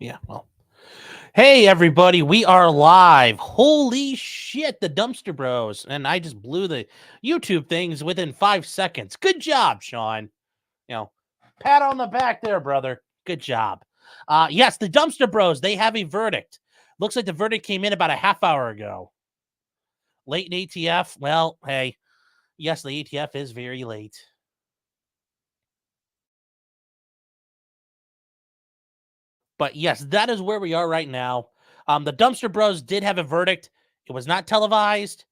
Yeah, well. Hey, everybody, we are live. Holy shit, the Dumpster Bros. And I just blew the YouTube things within 5 seconds. Good job, Sean. Pat on the back there, brother. Good job. Yes, the Dumpster Bros, they have a verdict. Looks like the verdict came in about a half hour ago. Late in ATF? Well, hey, yes, the ATF is very late. But yes, that is where we are right now. The Dumpster Bros did have a verdict. It was not televised.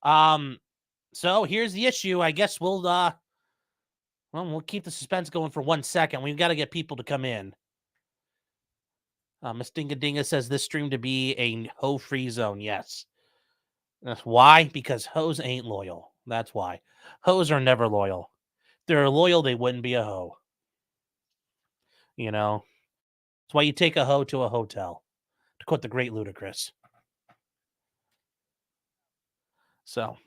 So here's the issue. I guess we'll keep the suspense going for 1 second. We've got to get people to come in. Miss Dinga Dinga says this stream to be a hoe-free zone. Yes. That's why? Because hoes ain't loyal. That's why. Hoes are never loyal. If they're loyal, they wouldn't be a hoe. That's why you take a hoe to a hotel, to quote the great Ludacris. So,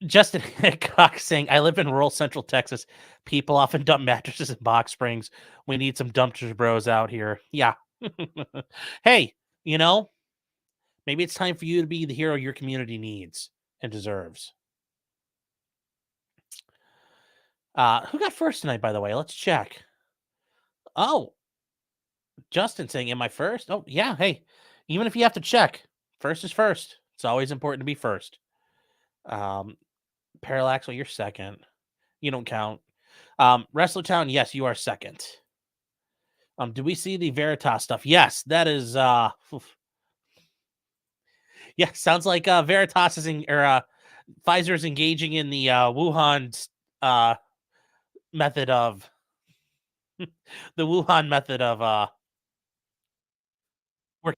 Justin Cox saying, I live in rural central Texas. People often dump mattresses in box springs. We need some dumpster bros out here. Yeah. Hey, maybe it's time for you to be the hero your community needs and deserves. Who got first tonight, by the way? Let's check. Oh, Justin saying, am I first? Oh, yeah. Hey, even if you have to check, first is first. It's always important to be first. Parallax, well, you're second. You don't count. Wrestler Town, yes, you are second. Do we see the Veritas stuff? Yes, that is yeah, sounds like Veritas is Pfizer is engaging in the Wuhan method of work.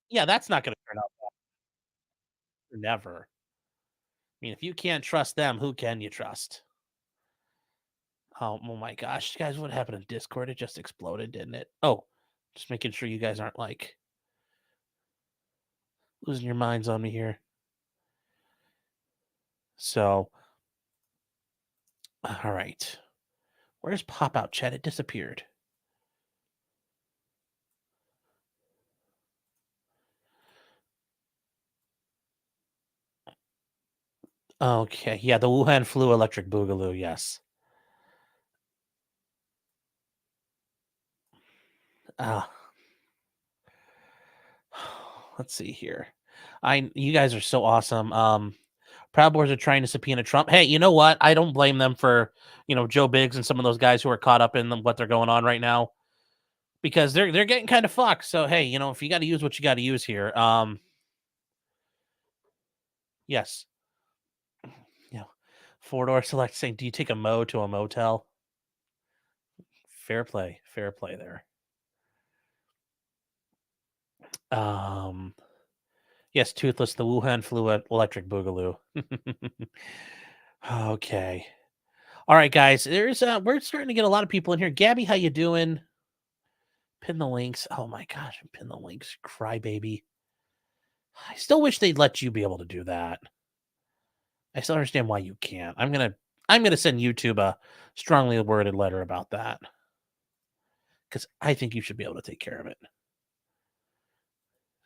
Yeah, that's not going to turn out well. Never. I mean, if you can't trust them, who can you trust? Oh my gosh, guys, what happened in Discord? It just exploded, didn't it? Oh, just making sure you guys aren't like losing your minds on me here. So, all right. Where's Pop Out Chat? It disappeared. Okay, yeah, the Wuhan flu electric boogaloo, yes. Let's see here. You guys are so awesome. Proud Boys are trying to subpoena Trump. Hey, you know what? I don't blame them for, Joe Biggs and some of those guys who are caught up in what they're going on right now, because they're getting kind of fucked. So hey, if you got to use what you got to use here. Yes. Yeah. 4-door select saying, do you take a mo to a motel? Fair play there. Yes, Toothless, the Wuhan flu electric boogaloo. Okay. All right, guys. We're starting to get a lot of people in here. Gabby, how you doing? Pin the links. Oh my gosh, pin the links. Crybaby. I still wish they'd let you be able to do that. I still understand why you can't. I'm gonna send YouTube a strongly worded letter about that, because I think you should be able to take care of it.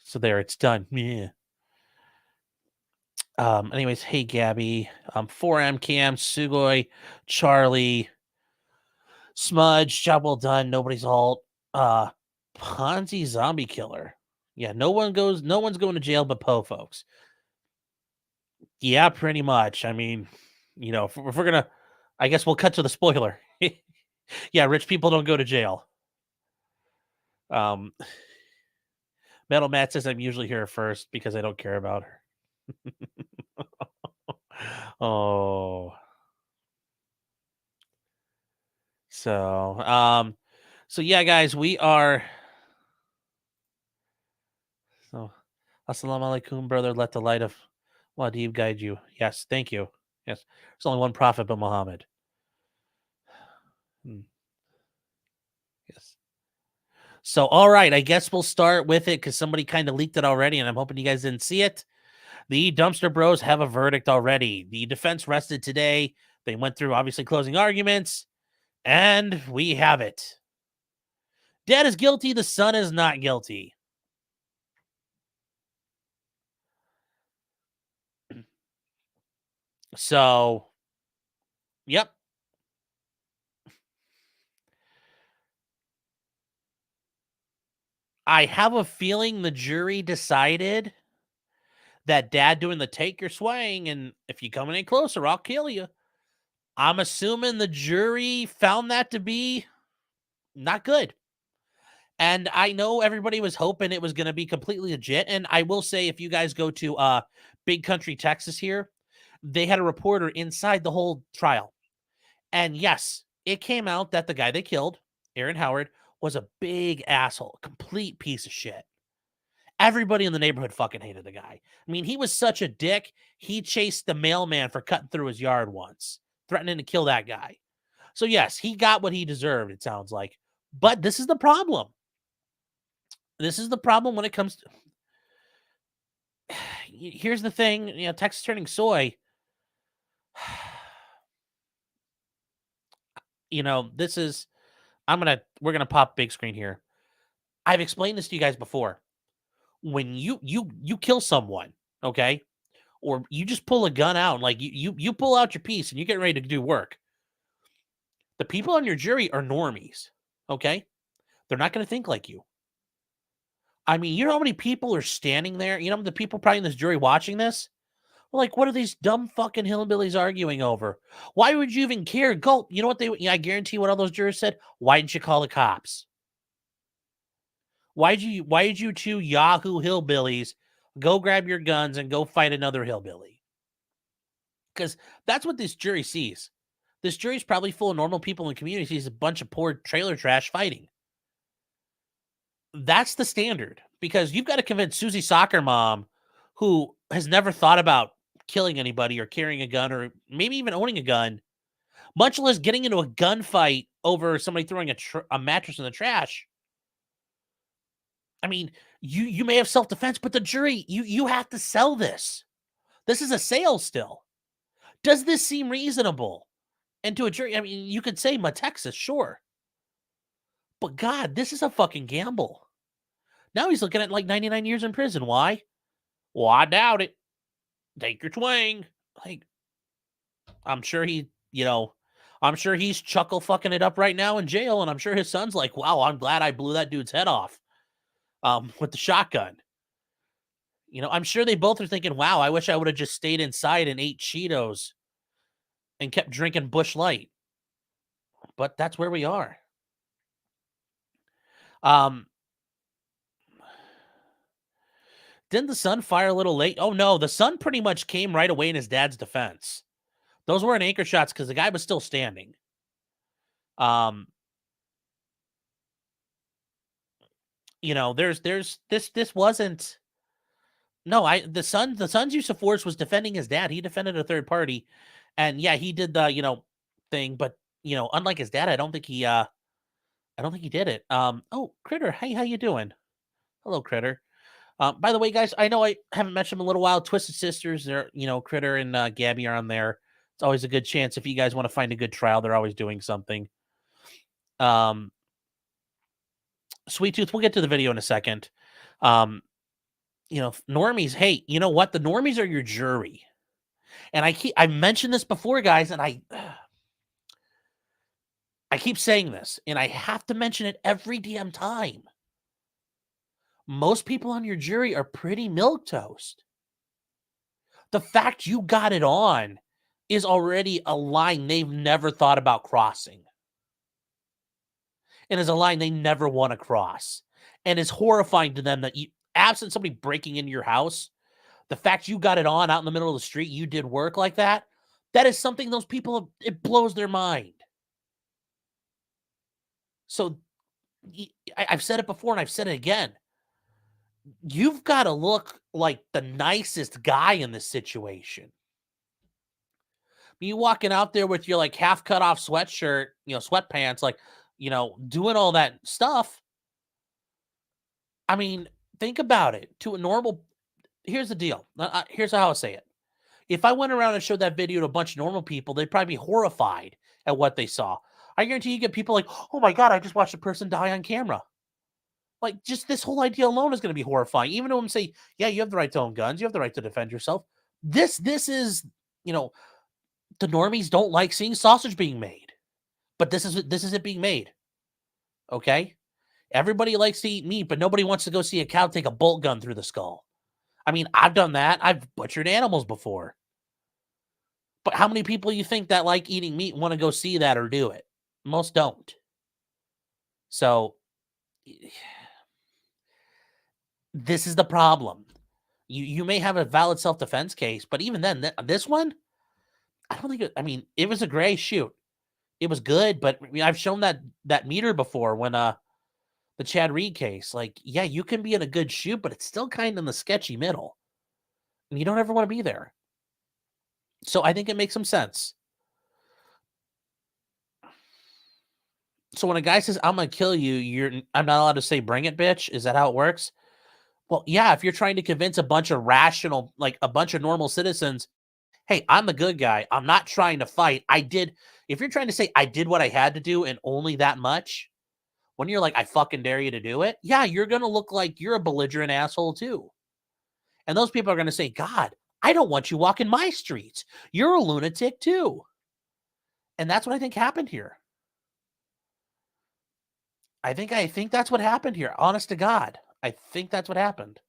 So there, it's done. Yeah. Anyways, hey Gabby, 4M Cam, Sugoi, Charlie, Smudge, job well done. Nobody's alt. Ponzi zombie killer. Yeah, no one's going to jail but Poe, folks. Yeah, pretty much. I mean, if we're gonna, I guess we'll cut to the spoiler. Yeah, rich people don't go to jail. Metal Matt says I'm usually here first because I don't care about her. Oh. So yeah, guys, we are. So, assalamu alaikum, brother. Let the light of Wadib guide you. Yes, thank you. Yes, there's only one prophet but Muhammad. Yes. So, all right, I guess we'll start with it because somebody kind of leaked it already, and I'm hoping you guys didn't see it. The Dumpster Bros have a verdict already. The defense rested today. They went through, obviously, closing arguments, and we have it. Dad is guilty. The son is not guilty. So, yep. I have a feeling the jury decided that dad doing the take your swing, and if you come any closer, I'll kill you. I'm assuming the jury found that to be not good. And I know everybody was hoping it was going to be completely legit. And I will say, if you guys go to Big Country, Texas here, they had a reporter inside the whole trial. And yes, it came out that the guy they killed, Aaron Howard, was a big asshole, complete piece of shit. Everybody in the neighborhood fucking hated the guy. I mean, he was such a dick. He chased the mailman for cutting through his yard once, threatening to kill that guy. So yes, he got what he deserved, it sounds like. But this is the problem. This is the problem when it comes to... Here's the thing, Texas turning soy. This is... we're gonna pop big screen here. I've explained this to you guys before. When you kill someone, okay, or you just pull a gun out, like you pull out your piece and you get ready to do work. The people on your jury are normies, okay? They're not going to think like you. I mean, you know how many people are standing there? You know the people probably in this jury watching this? Like, what are these dumb fucking hillbillies arguing over? Why would you even care? Go, you know what I guarantee what all those jurors said? Why didn't you call the cops? Why did you two Yahoo hillbillies go grab your guns and go fight another hillbilly? Because that's what this jury sees. This jury's probably full of normal people in the community. Sees a bunch of poor trailer trash fighting. That's the standard, because you've got to convince Susie Soccer Mom, who has never thought about killing anybody or carrying a gun or maybe even owning a gun, much less getting into a gunfight over somebody throwing a mattress in the trash. I mean, you may have self-defense, but the jury, you have to sell this. This is a sale still. Does this seem reasonable? And to a jury, I mean, you could say Texas, sure. But God, this is a fucking gamble. Now he's looking at like 99 years in prison. Why? Well, I doubt it. Take your twang. Like, I'm sure I'm sure he's chuckle fucking it up right now in jail. And I'm sure his son's like, wow, I'm glad I blew that dude's head off with the shotgun. I'm sure they both are thinking, wow, I wish I would have just stayed inside and ate Cheetos and kept drinking Busch Light. But that's where we are. Didn't the son fire a little late? Oh, no. The son pretty much came right away in his dad's defense. Those weren't anchor shots because the guy was still standing. This wasn't... No, the son's use of force was defending his dad. He defended a third party. And yeah, he did the, thing. But, unlike his dad, I don't think he did it. Oh, Critter. Hey, how you doing? Hello, Critter. By the way, guys, I know I haven't mentioned them in a little while. Twisted Sisters, they're, Critter and Gabby are on there. It's always a good chance if you guys want to find a good trial. They're always doing something. Sweet Tooth, we'll get to the video in a second. Normies, hey, you know what? The normies are your jury. And I mentioned this before, guys, and I keep saying this, and I have to mention it every damn time. Most people on your jury are pretty milquetoast. The fact you got it on is already a line they've never thought about crossing. And is a line they never want to cross. And it's horrifying to them that absent somebody breaking into your house, the fact you got it on out in the middle of the street, you did work like that, that is something those people, it blows their mind. So I've said it before and I've said it again. You've got to look like the nicest guy in this situation. You walking out there with your like half cut off sweatshirt, sweatpants, like, doing all that stuff. I mean, think about it. To a normal, here's the deal. Here's how I'll say it. If I went around and showed that video to a bunch of normal people, they'd probably be horrified at what they saw. I guarantee you get people like, oh my God, I just watched a person die on camera. Like, just this whole idea alone is going to be horrifying. Even though I'm saying, yeah, you have the right to own guns, you have the right to defend yourself. This is, the normies don't like seeing sausage being made, but this is it being made. Okay, everybody likes to eat meat, but nobody wants to go see a cow take a bolt gun through the skull. I mean, I've done that. I've butchered animals before. But how many people you think that like eating meat want to go see that or do it? Most don't. So this is the problem. You may have a valid self-defense case, but even then, this one, I don't think. It was a gray shoot. It was good, but I've shown that meter before when the Chad Reed case. Like, yeah, you can be in a good shoot, but it's still kind of in the sketchy middle, and you don't ever want to be there. So I think it makes some sense. So when a guy says, I'm going to kill you, I'm not allowed to say, bring it, bitch. Is that how it works? Well, yeah, if you're trying to convince a bunch of rational, like a bunch of normal citizens, hey, I'm the good guy. I'm not trying to fight. If you're trying to say I did what I had to do and only that much, when you're like, I fucking dare you to do it, yeah, you're going to look like you're a belligerent asshole too. And those people are going to say, God, I don't want you walking my streets. You're a lunatic too. And that's what I think happened here. I think that's what happened here. Honest to God. I think that's what happened.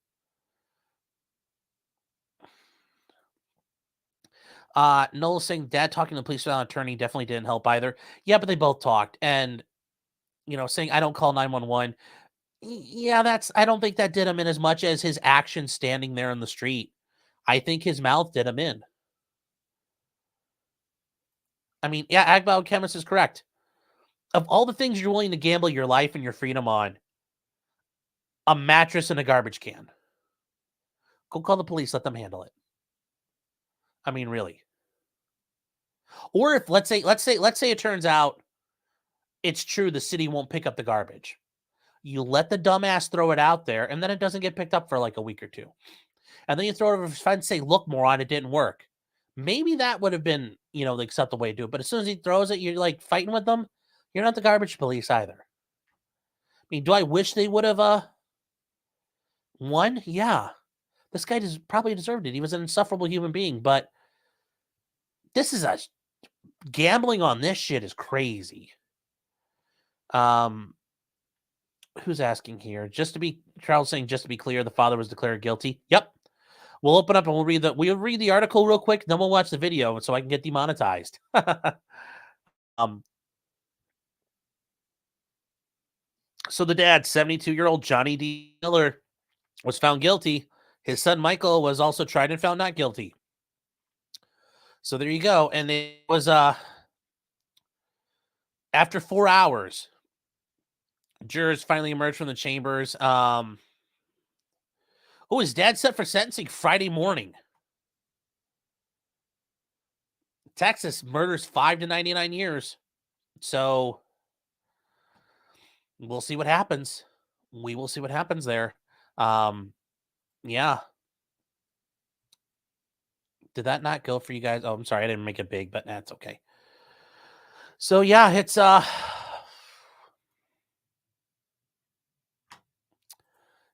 Noel saying dad talking to the police without an attorney definitely didn't help either. Yeah, but they both talked. And, saying I don't call 911. Yeah, I don't think that did him in as much as his action standing there in the street. I think his mouth did him in. Yeah, Agbow Chemist is correct. Of all the things you're willing to gamble your life and your freedom on, a mattress and a garbage can. Go call the police, let them handle it. Really. Or if let's say it turns out it's true the city won't pick up the garbage. You let the dumbass throw it out there, and then it doesn't get picked up for like a week or two. And then you throw it over his fence and say, look, moron, it didn't work. Maybe that would have been, the acceptable way to do it. But as soon as he throws it, you're like fighting with them. You're not the garbage police either. Do I wish they would have won? Yeah. This guy probably deserved it. He was an insufferable human being, but this is gambling on this shit is crazy. Who's asking here? Charles saying, just to be clear, the father was declared guilty. Yep. We'll open up and we'll read the article real quick, then we'll watch the video so I can get demonetized. So the dad, 72-year-old Johnny D. Miller, was found guilty. His son Michael was also tried and found not guilty. So there you go. And it was after 4 hours, jurors finally emerged from the chambers. His dad set for sentencing Friday morning. Texas murders 5 to 99 years. So we'll see what happens. We will see what happens there. Yeah. Did that not go for you guys? Oh, I'm sorry. I didn't make it big, but that's okay. So yeah, it's yeah,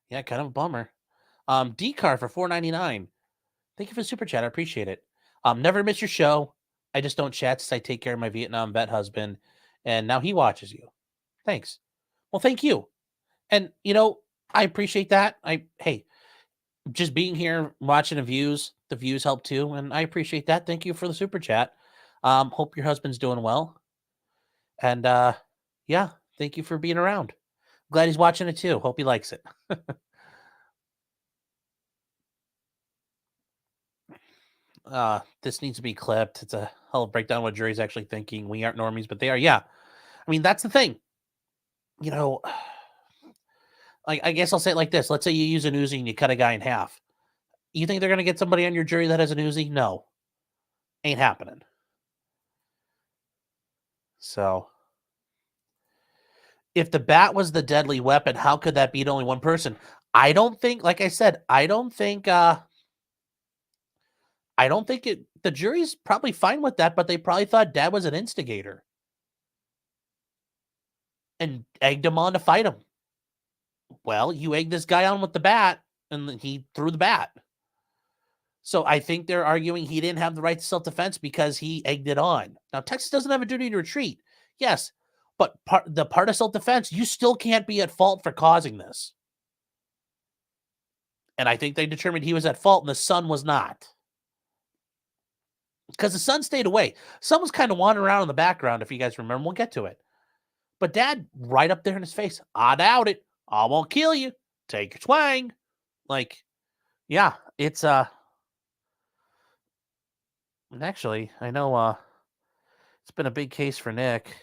kind of a bummer. D-Car for $4.99. Thank you for the super chat. I appreciate it. Never miss your show. I just don't chat since I take care of my Vietnam vet husband, and now he watches you. Thanks. Well, thank you. And I appreciate that. Hey, just being here, watching the views help too, and I appreciate that. Thank you for the super chat. Hope your husband's doing well. And yeah, thank you for being around. Glad he's watching it too. Hope he likes it. This needs to be clipped. It's a hell of a breakdown of what jury's actually thinking. We aren't normies, but they are. Yeah. That's the thing. I guess I'll say it like this. Let's say you use an Uzi and you cut a guy in half. You think they're going to get somebody on your jury that has an Uzi? No. Ain't happening. So, if the bat was the deadly weapon, how could that beat only one person? I don't think, like I said, I don't think I don't think the jury's probably fine with that, but they probably thought dad was an instigator and egged him on to fight him. Well, you egged this guy on with the bat, and then he threw the bat. So I think they're arguing he didn't have the right to self-defense because he egged it on. Now, Texas doesn't have a duty to retreat. Yes, but the part of self-defense, you still can't be at fault for causing this. And I think they determined he was at fault and the son was not. Because the son stayed away. Son was kind of wandering around in the background, if you guys remember. We'll get to it. But dad, right up there in his face, I doubt it. I won't kill you. Take your swing. Like, yeah, it's and actually, I know it's been a big case for Nick.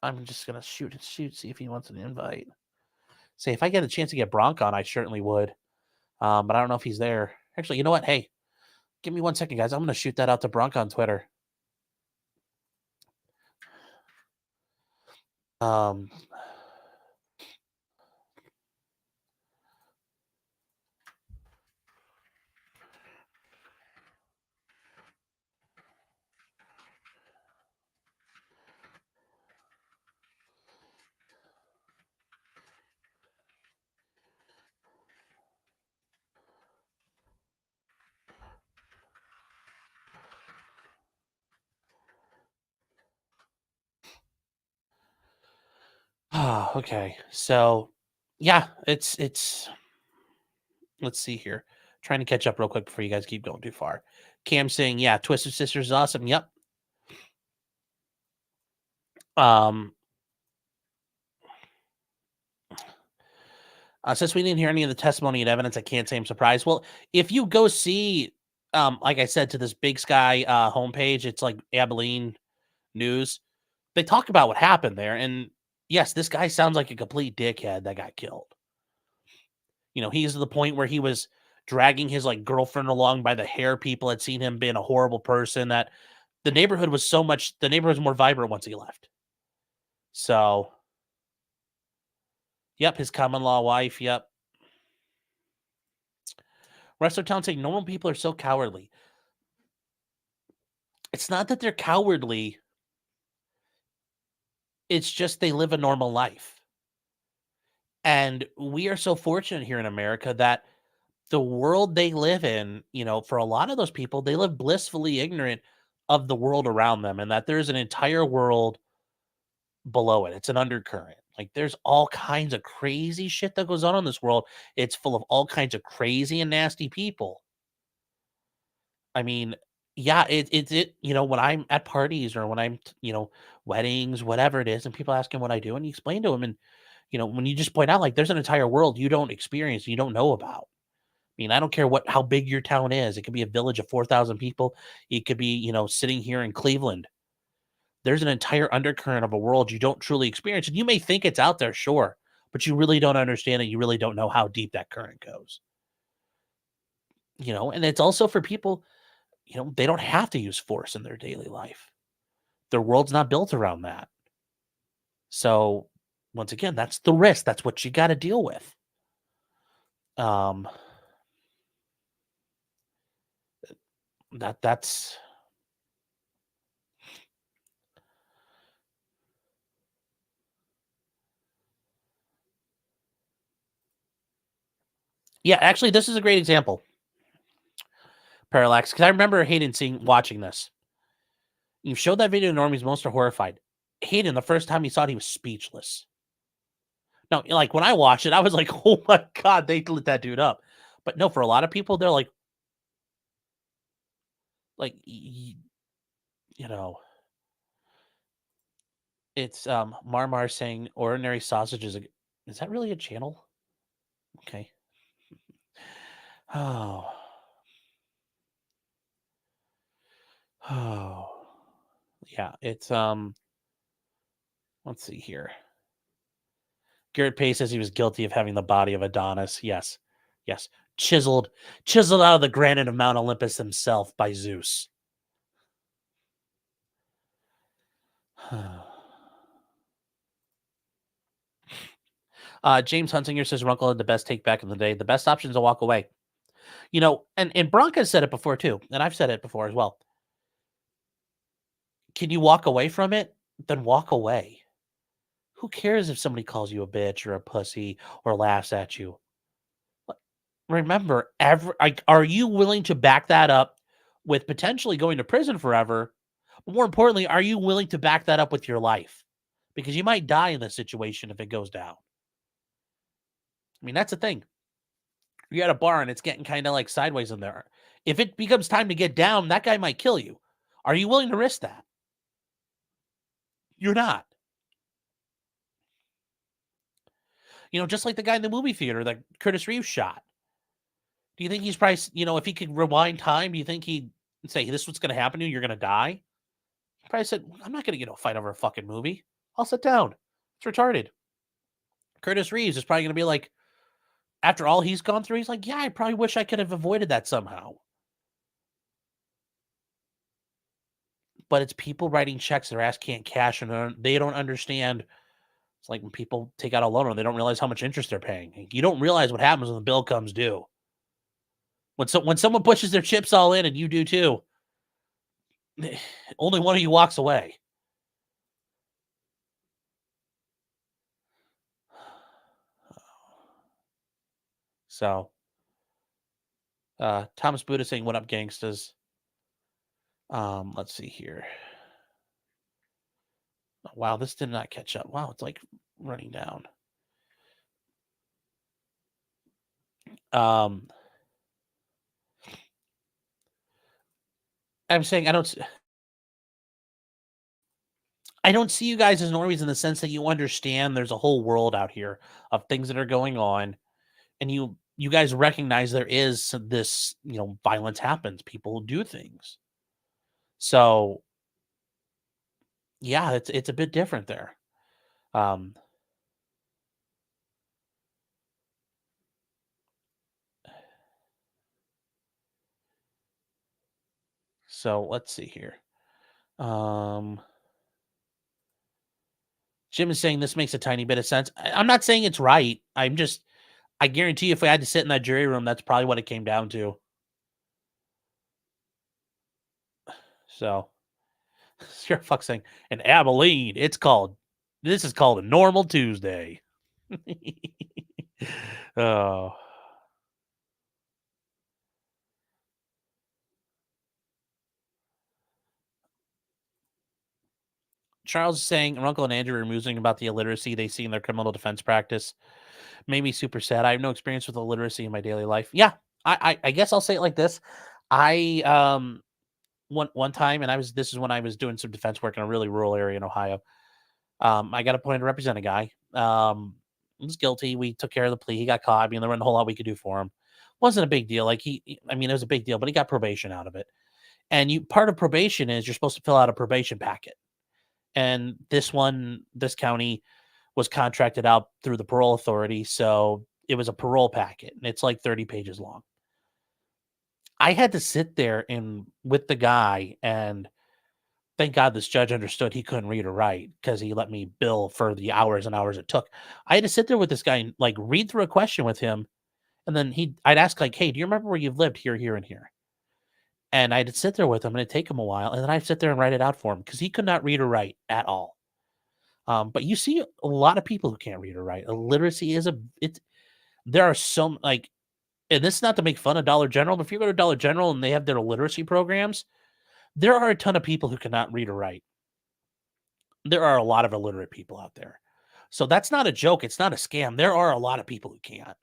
I'm just gonna shoot, see if he wants an invite. Say if I get a chance to get Bronk on, I certainly would. But I don't know if he's there. Actually, you know what? Hey, give me 1 second, guys. I'm gonna shoot that out to Bronk on Twitter. Okay. So, yeah, it's let's see here. Trying to catch up real quick before you guys keep going too far. Cam saying, yeah, Twisted Sisters is awesome. Yep. Since we didn't hear any of the testimony and evidence, I can't say I'm surprised. Well, if you go see, like I said, to this Big Sky homepage, it's like Abilene News. They talk about what happened there. And yes, this guy sounds like a complete dickhead that got killed. You know, he's to the point where he was dragging his like girlfriend along by the hair. People had seen him being a horrible person, that the neighborhood was more vibrant once he left. So, yep, his common law wife. Yep. Wrestler Town saying normal people are so cowardly. It's not that they're cowardly. It's just they live a normal life. And we are so fortunate here in America that the world they live in, you know, for a lot of those people, they live blissfully ignorant of the world around them and that there's an entire world below it. It's an undercurrent. Like there's all kinds of crazy shit that goes on in this world. It's full of all kinds of crazy and nasty people. I mean, yeah, you know, when I'm at parties or when I'm, you know, weddings, whatever it is, and people ask him what I do, and you explain to them, and you know, when you just point out like there's an entire world you don't experience, you don't know about. I mean, I don't care how big your town is. It could be a village of 4,000 people. It could be, you know, sitting here in Cleveland. There's an entire undercurrent of a world you don't truly experience, and you may think it's out there, sure, but you really don't understand it. You really don't know how deep that current goes. You know, and it's also for people, you know, they don't have to use force in their daily life. Their world's not built around that. So, once again, that's the risk. That's what you got to deal with. Um, that's yeah. Actually, this is a great example. Parallax, because I remember Hayden watching this. You showed that video to normies, most are horrified. Hayden, the first time he saw it, he was speechless. No, like when I watched it, I was like, "Oh my god, they lit that dude up." But no, for a lot of people, they're like you know, it's Marmar saying ordinary sausage is that really a channel? Okay. Oh. Oh. Yeah, it's let's see here. Garrett Pace says he was guilty of having the body of Adonis. Yes. Yes. Chiseled out of the granite of Mount Olympus himself by Zeus. James Hunsinger says Runkle had the best take back in the day. The best option is to walk away. You know, and Bronca said it before too, and I've said it before as well. Can you walk away from it? Then walk away. Who cares if somebody calls you a bitch or a pussy or laughs at you? Like, remember, are you willing to back that up with potentially going to prison forever? But more importantly, are you willing to back that up with your life? Because you might die in this situation if it goes down. I mean, that's the thing. You're at a bar and it's getting kind of like sideways in there. If it becomes time to get down, that guy might kill you. Are you willing to risk that? You're not. You know, just like the guy in the movie theater that Curtis Reeves shot. Do you think he's probably, you know, if he could rewind time, do you think he'd say, this is what's going to happen to you? You're going to die? He probably said, I'm not going to get a fight over a fucking movie. I'll sit down. It's retarded. Curtis Reeves is probably going to be like, after all he's gone through, he's like, yeah, I probably wish I could have avoided that somehow. But it's people writing checks their ass can't cash, and they don't understand. It's like when people take out a loan and they don't realize how much interest they're paying. You don't realize what happens when the bill comes due. When someone pushes their chips all in and you do too, only one of you walks away. So, Thomas Buddha saying, "What up, gangstas?" Let's see here. Wow, this did not catch up. Wow, it's like running down. I'm saying I don't see you guys as normies in the sense that you understand there's a whole world out here of things that are going on, and you guys recognize there is this, you know, violence happens, people do things. So yeah, it's a bit different there. Um, so let's see here. Jim is saying this makes a tiny bit of sense. I'm not saying it's right. I guarantee you, if we had to sit in that jury room, that's probably what it came down to. So, sure, fuck saying, and Abilene, this is called a normal Tuesday. Oh. Charles is saying, Uncle and Andrew are musing about the illiteracy they see in their criminal defense practice. Made me super sad. I have no experience with illiteracy in my daily life. Yeah, I guess I'll say it like this. I one time, and this is when I was doing some defense work in a really rural area in Ohio. I got appointed to represent a guy. He was guilty. We took care of the plea. He got caught. I mean, there wasn't a whole lot we could do for him. Wasn't a big deal. Like I mean, it was a big deal, but he got probation out of it. And part of probation is you're supposed to fill out a probation packet. And this county was contracted out through the parole authority, so it was a parole packet, and it's like 30 pages long. I had to sit there and with the guy, and thank God this judge understood he couldn't read or write because he let me bill for the hours and hours it took. I had to sit there with this guy and like read through a question with him, and then I'd ask like, "Hey, do you remember where you've lived here, here, and here?" And I'd sit there with him, and it'd take him a while, and then I'd sit there and write it out for him because he could not read or write at all. But you see a lot of people who can't read or write. Illiteracy is there are some like, and this is not to make fun of Dollar General, but if you go to Dollar General and they have their literacy programs, there are a ton of people who cannot read or write. There are a lot of illiterate people out there. So that's not a joke. It's not a scam. There are a lot of people who can't.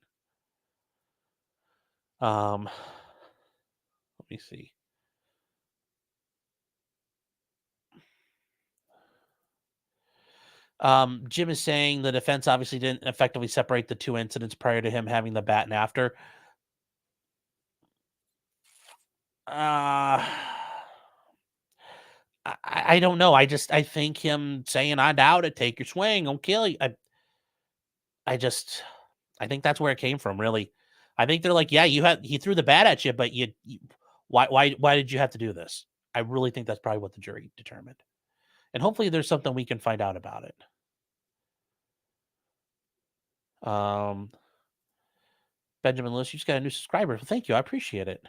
Let me see. Jim is saying the defense obviously didn't effectively separate the two incidents prior to him having the bat and after. Uh, I don't know. I think him saying I doubt it, take your swing, I'll kill you. I think that's where it came from, really. I think they're like, yeah, he threw the bat at you, but why did you have to do this? I really think that's probably what the jury determined. And hopefully there's something we can find out about it. Benjamin Lewis, you just got a new subscriber. Thank you. I appreciate it.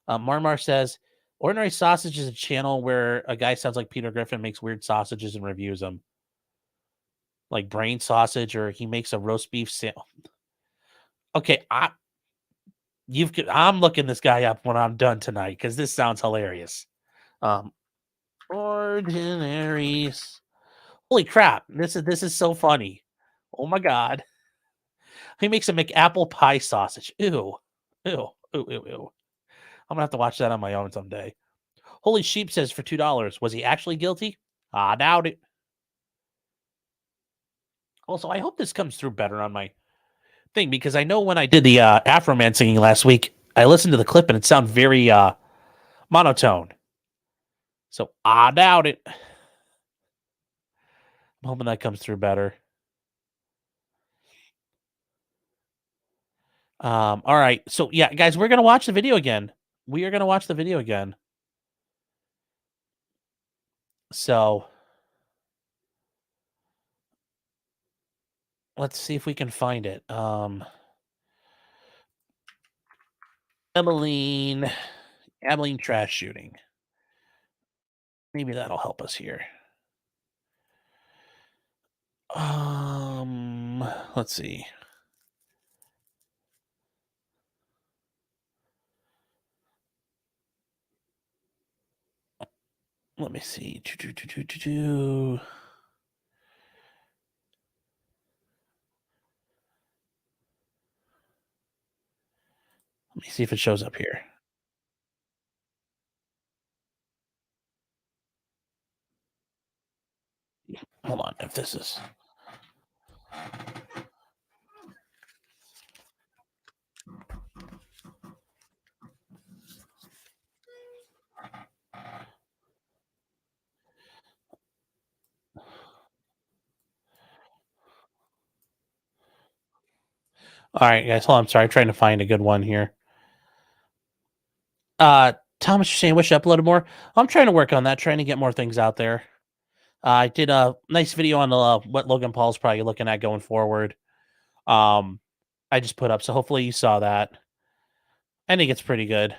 Marmar says, Ordinary Sausage is a channel where a guy sounds like Peter Griffin makes weird sausages and reviews them. Like brain sausage, or he makes a roast beef sandwich. Okay, I'm looking this guy up when I'm done tonight because this sounds hilarious. Ordinaries. Holy crap! This is so funny. Oh my god. He makes a McApple pie sausage. Ew. Ew. Ew, ew, ew. I'm gonna have to watch that on my own someday. Holy Sheep says for $2. Was he actually guilty? I doubt it. Also, I hope this comes through better on my thing because I know when I did the Afro Man singing last week, I listened to the clip and it sounded very monotone. So I doubt it. I'm hoping that comes through better. All right. So yeah, guys, we're gonna watch the video again. We are gonna watch the video again. So let's see if we can find it. Abilene trash shooting. Maybe that'll help us here. Let's see. Let me see. Let me see if it shows up here. Hold on, if this is. All right, guys. Hold on. I'm sorry. I'm trying to find a good one here. Thomas, you're saying wish I uploaded more. I'm trying to work on that, trying to get more things out there. I did a nice video on what Logan Paul's probably looking at going forward. I just put up, so hopefully you saw that. I think it's pretty good.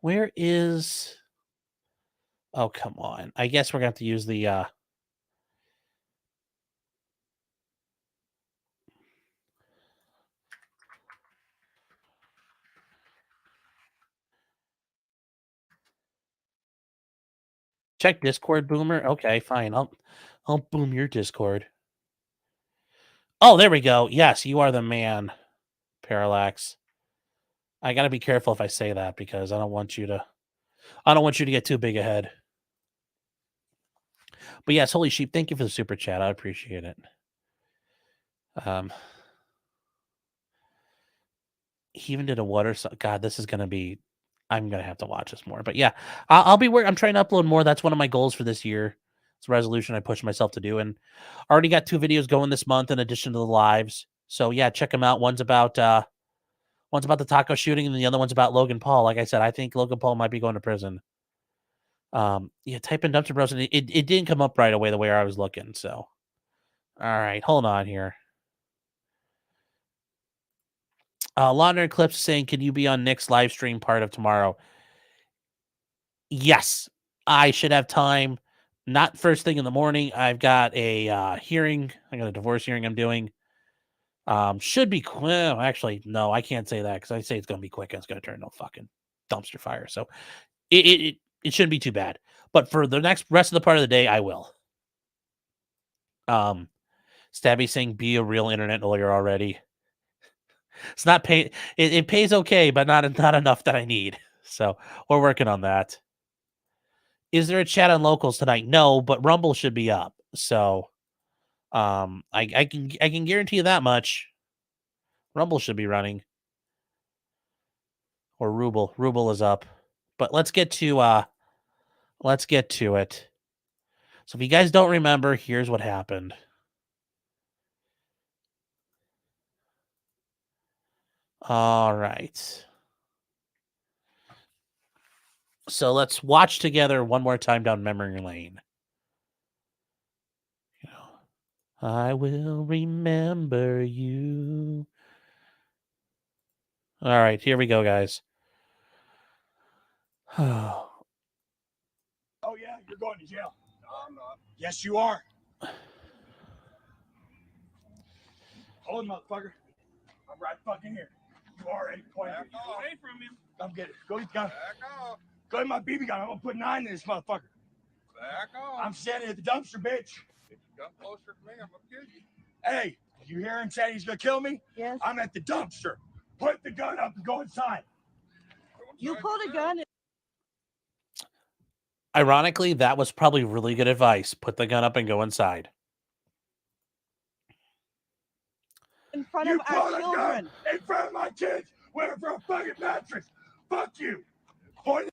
Where is? Oh, come on. I guess we're going to have to use the check Discord, Boomer. Okay, fine. I'll boom your Discord. Oh, there we go. Yes, you are the man, Parallax. I got to be careful if I say that because I don't want you to get too big ahead. But yes, Holy Sheep, thank you for the super chat. I appreciate it. He even did a water. God, this is going to be. I'm going to have to watch this more. But yeah, I'll be working. I'm trying to upload more. That's one of my goals for this year. It's a resolution I pushed myself to do. And I already got 2 videos going this month in addition to the lives. So yeah, check them out. One's about the taco shooting and the other one's about Logan Paul. Like I said, I think Logan Paul might be going to prison. Yeah, type in Dumpster Bros. And it didn't come up right away the way I was looking. So, all right, hold on here. Laundry Clips saying, can you be on Nick's live stream part of tomorrow? Yes, I should have time. Not first thing in the morning. I've got a hearing. I got a divorce hearing I'm doing. Should be well, actually, no, I can't say that because I say it's going to be quick and it's going to turn into a fucking dumpster fire. So it shouldn't be too bad. But for the rest of the part of the day, I will. Stabby saying, be a real internet lawyer already. It's not pay. It pays okay, but not enough that I need. So we're working on that. Is there a chat on locals tonight? No, but Rumble should be up. So I can guarantee you that much. Rumble should be running. Or Ruble. Ruble is up. But let's get to it. So if you guys don't remember, here's what happened. All right. So let's watch together one more time down memory lane. I will remember you. All right, here we go, guys. Oh, yeah, you're going to jail. No, I'm not. Yes, you are. Hold him, motherfucker. I'm right fucking here. You already pointed. Back off. Away from him. Come get it. Go get the gun. Back off. Go get my BB gun. I'm gonna put 9 in this motherfucker. Back off. I'm standing at the dumpster, bitch. If you come closer to me, I'm gonna kill you. Hey, you hear him say he's gonna kill me? Yes. I'm at the dumpster. Put the gun up and go inside. You pulled a gun. Ironically, that was probably really good advice. Put the gun up and go inside. In front You of our pulled a gun children. in front of my kids. Waiting for a fucking mattress. Fuck you. Point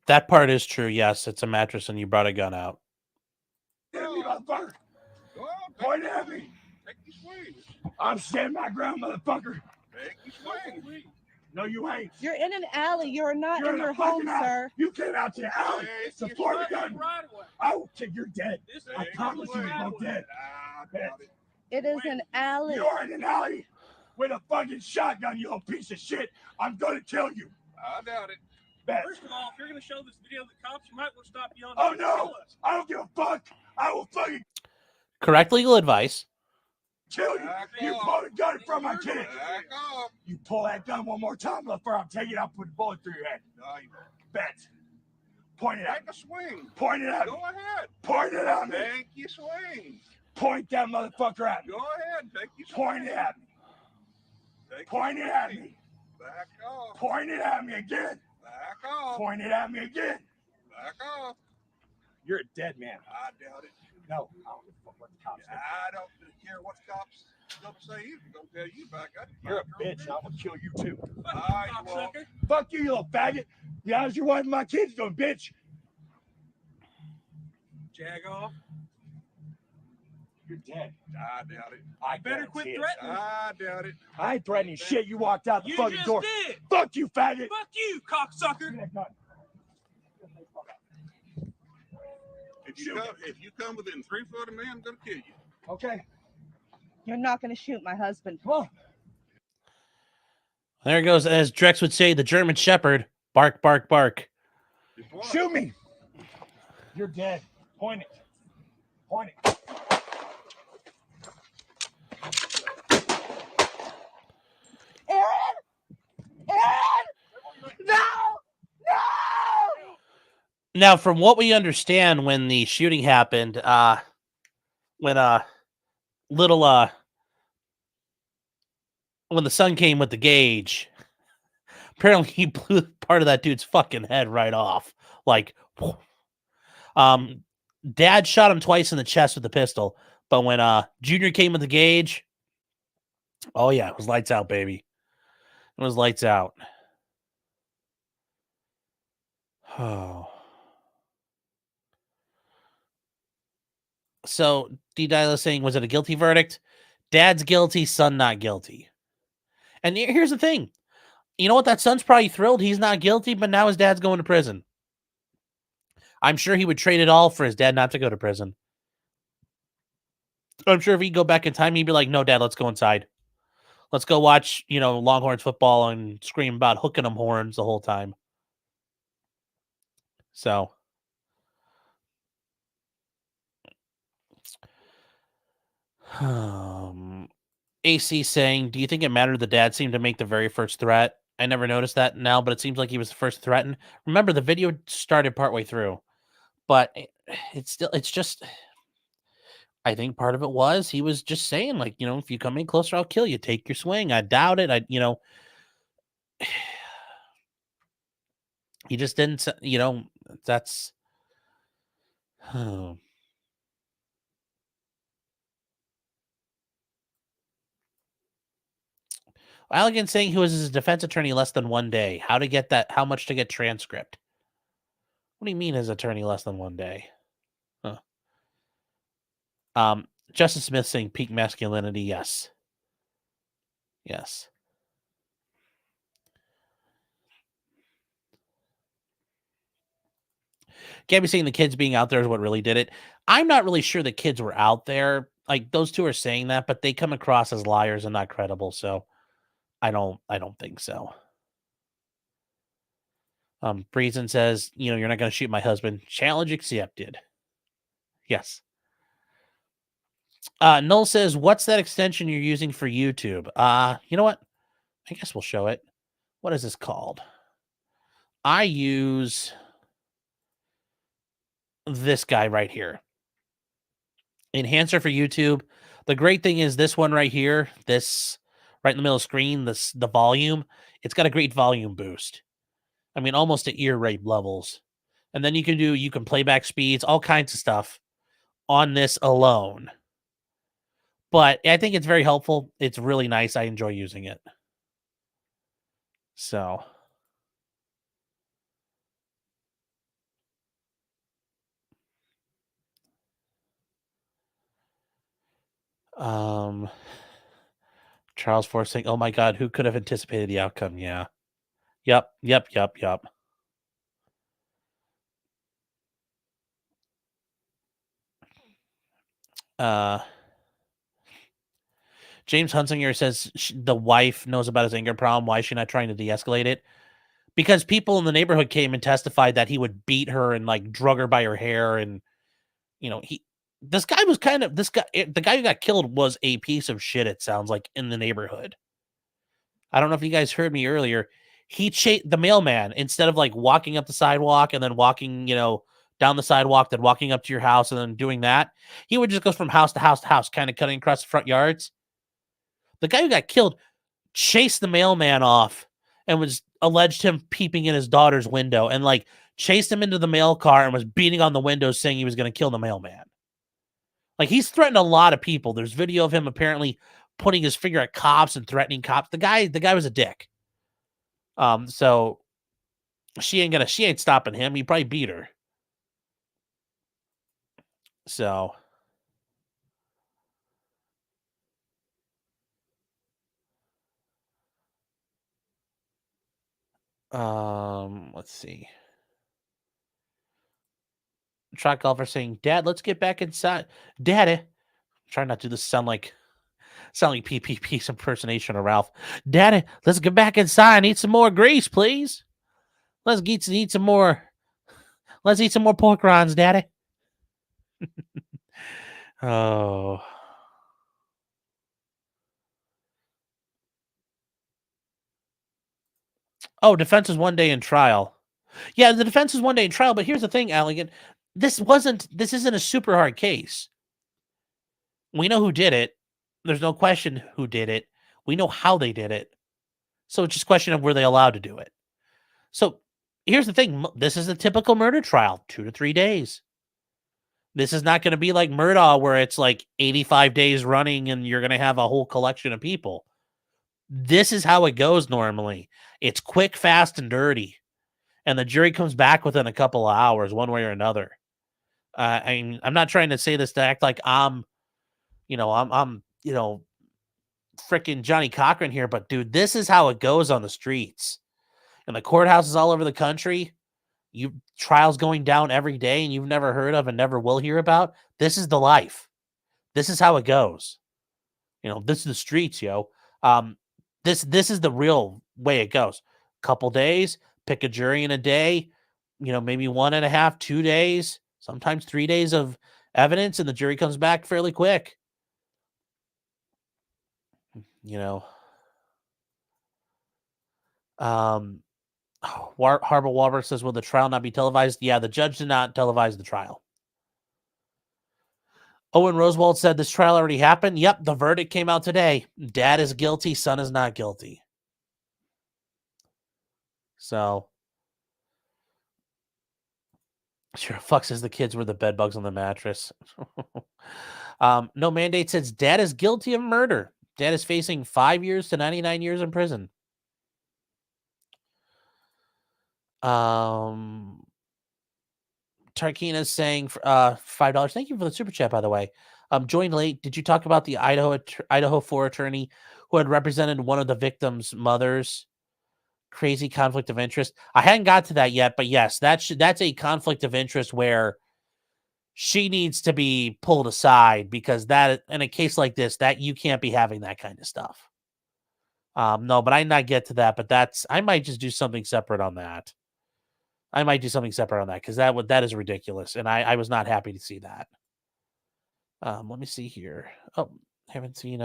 That part is true. Yes, it's a mattress and you brought a gun out. at me, motherfucker. Go on, Point at me. Take your swing. I'm standing my ground, motherfucker. Take your swing. No, you ain't. You're in an alley. You're not You're in in your a fucking home, alley. sir. You came out to the alley. Hey, Support the you're gun. right away. I will kill you dead. I Take promise your you swing. you're both dead. Ah, I doubt it. It is an alley. You are in an alley with a fucking shotgun, you little piece of shit. I'm gonna kill you. I doubt it. Bet. First of all, if you're going to show this video to the cops, you might want to stop yelling. Oh, at no. kill us. I don't give a fuck. I will fucking Correct legal advice. kill you. Back You off. pull a gun from my kid. Back off. You pull that gun one more time, motherfucker. I'm taking it out, put a bullet through your head. No, you won't. Bet. Point it at Take me. a swing. Point it at me. Go ahead. Point it at me. Take your swing. Point that motherfucker at me. Go ahead. Take your swing. Point it at me. Take Point your it at swing. me. Back off. Point it at me again. Back off. Point it at me again. Back off. You're a dead man. I doubt it. No, I don't give a fuck what the cops say. I don't care what the cops gonna say. He's gonna tell you back. You're a bitch, and I'm gonna kill you too. I won't. Cocksucker. Fuck you, you little faggot. You how's your wife and my kids doing, bitch? Jag off. You're dead. I doubt it. I Better quit guarantee it. threatening. I doubt it. I ain't threatening shit. You walked out the You fucking just door. did. Fuck you, faggot. Fuck you, cocksucker. Give me that gun. If you come within 3 foot of me, I'm gonna kill you. Okay, You're not going to shoot my husband. come on. There it goes. As Drex would say, the German Shepherd. Bark, bark, bark. Just watch. Shoot me. You're dead. Point it. Point it. Aaron! Aaron! No! No! Now, from what we understand, when the shooting happened, when when the son came with the gauge, apparently he blew part of that dude's fucking head right off. Like, Dad shot him twice in the chest with the pistol, but when Junior came with the gauge, oh yeah, it was lights out, baby. It was lights out. Oh. So, D-Dial is saying, was it a guilty verdict? Dad's guilty, son not guilty. And here's the thing. You know what? That son's probably thrilled he's not guilty, but now his dad's going to prison. I'm sure he would trade it all for his dad not to go to prison. I'm sure if he'd go back in time, he'd be like, no, Dad, let's go inside. Let's go watch, Longhorns football and scream about hooking them horns the whole time. So... AC saying, do you think it mattered the dad seemed to make the very first threat? I never noticed that now, but it seems like he was the first to threaten. Remember, the video started partway through, but it's just, I think part of it was he was just saying, like, if you come in closer, I'll kill you. Take your swing. I doubt it. He just didn't, that's, Allegan saying he was his defense attorney less than 1 day. How much to get transcript? What do you mean his attorney less than 1 day? Huh. Justice Smith saying peak masculinity, yes. Yes. Gabby saying the kids being out there is what really did it. I'm not really sure the kids were out there. Like, those two are saying that, but they come across as liars and not credible, so... I don't think so. Breezen says, you're not going to shoot my husband. Challenge accepted. Yes. Null says, what's that extension you're using for YouTube? You know what? I guess we'll show it. What is this called? I use this guy right here. Enhancer for YouTube. The great thing is this one right here, this right in the middle of the screen, the volume, it's got a great volume boost. I mean, almost at ear rape levels. And then you can playback speeds, all kinds of stuff on this alone. But I think it's very helpful. It's really nice. I enjoy using it. So. Charles Force saying, oh my God, who could have anticipated the outcome? Yeah. Yep. James Hunsinger says the wife knows about his anger problem. Why is she not trying to de-escalate it? Because people in the neighborhood came and testified that he would beat her and like drug her by her hair. And, the guy who got killed was a piece of shit, it sounds like, in the neighborhood. I don't know if you guys heard me earlier. He chased the mailman instead of like walking up the sidewalk and then walking, down the sidewalk, then walking up to your house and then doing that. He would just go from house to house to house, kind of cutting across the front yards. The guy who got killed chased the mailman off and was alleged him peeping in his daughter's window and like chased him into the mail car and was beating on the window saying he was going to kill the mailman. Like, he's threatened a lot of people. There's video of him apparently putting his finger at cops and threatening cops. The guy was a dick. So she ain't stopping him. He probably beat her. So let's see. Track golfer saying, Dad, let's get back inside. Daddy. Try not to do this sound like PPP's impersonation of Ralph. Daddy, let's get back inside and eat some more grease, please. Let's eat some more pork rinds, Daddy. Oh. Oh, defense is 1 day in trial. Yeah, the defense is 1 day in trial, but here's the thing, Alligan. This isn't a super hard case. We know who did it. There's no question who did it. We know how they did it. So it's just a question of were they allowed to do it. So here's the thing. This is a typical murder trial, 2 to 3 days. This is not going to be like Murdaugh where it's like 85 days running and you're going to have a whole collection of people. This is how it goes normally. It's quick, fast, and dirty. And the jury comes back within a couple of hours, one way or another. I'm not trying to say this to act like I'm freaking Johnny Cochran here, but dude, this is how it goes on the streets. And the courthouses all over the country, trials going down every day and you've never heard of and never will hear about. This is the life. This is how it goes. This is the streets, yo. This is the real way it goes. Couple days, pick a jury in a day, maybe 1.5, 2 days, sometimes 3 days of evidence, and the jury comes back fairly quick. Harbor Wahlberg says, will the trial not be televised? Yeah, the judge did not televise the trial. Owen Rosewald said this trial already happened. Yep, the verdict came out today. Dad is guilty, son is not guilty. So, sure, fuck says the kids were the bed bugs on the mattress. No Mandate says dad is guilty of murder. Dad is facing 5 years to 99 years in prison. Tarkina is saying $5. Thank you for the super chat, by the way. Joined late. Did you talk about the Idaho 4 attorney who had represented one of the victims' mothers? Crazy conflict of interest. I hadn't got to that yet, but yes, that's a conflict of interest where she needs to be pulled aside because that in a case like this, that you can't be having that kind of stuff. No, but I not get to that. But I might just do something separate on that. I might do something separate on that because that is ridiculous, and I was not happy to see that. Let me see here. Oh, haven't seen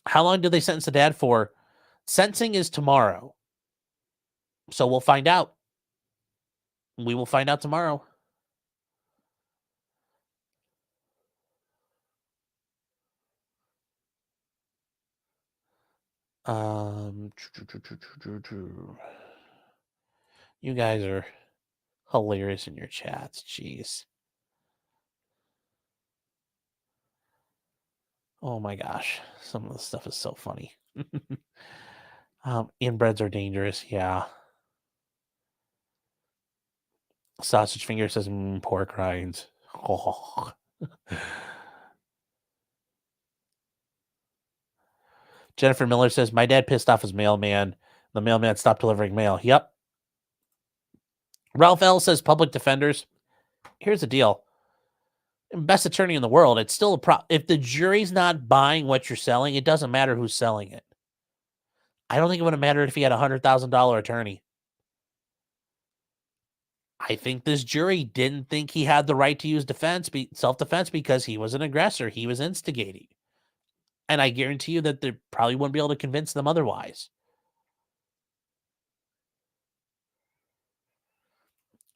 How long do they sentence the dad for? Sentencing is tomorrow, so we'll find out. We will find out tomorrow. You guys are hilarious in your chats. Jeez. Oh my gosh. Some of the stuff is so funny. Inbreds are dangerous. Yeah. Sausage Finger says pork rinds. Oh. Jennifer Miller says, my dad pissed off his mailman. The mailman stopped delivering mail. Yep. Ralph L says, public defenders. Here's the deal. Best attorney in the world. It's still a problem. If the jury's not buying what you're selling, it doesn't matter who's selling it. I don't think it would have mattered if he had a $100,000 attorney. I think this jury didn't think he had the right to use self-defense because he was an aggressor. He was instigating. And I guarantee you that they probably wouldn't be able to convince them otherwise.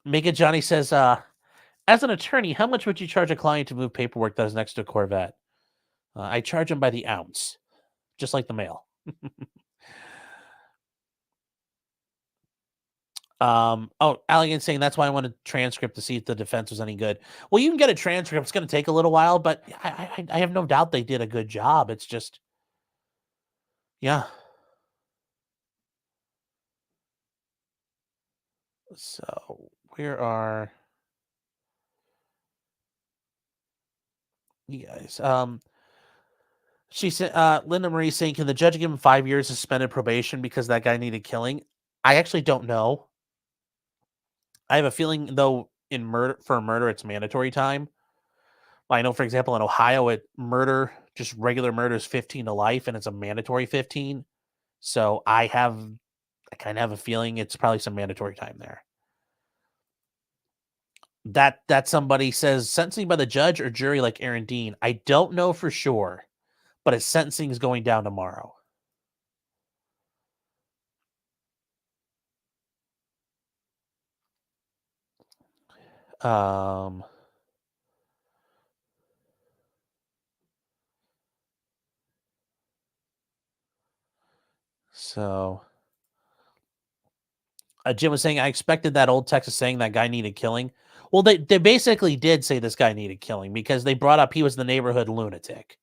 Mega Johnny says, as an attorney, how much would you charge a client to move paperwork that is next to a Corvette? I charge him by the ounce, just like the mail. Allegan saying that's why I want a transcript to see if the defense was any good. Well, you can get a transcript. It's going to take a little while, but I have no doubt they did a good job. It's just, yeah. So where are you guys? She said, Linda Marie saying, can the judge give him 5 years suspended probation because that guy needed killing? I actually don't know. I have a feeling, though, for murder, it's mandatory time. I know, for example, in Ohio, just regular murder is 15 to life, and it's a mandatory 15. So I kind of have a feeling it's probably some mandatory time there. That somebody says sentencing by the judge or jury like Aaron Dean. I don't know for sure, but his sentencing is going down tomorrow. So Jim was saying, I expected that old Texas saying that guy needed killing. Well, they basically did say this guy needed killing because they brought up he was the neighborhood lunatic.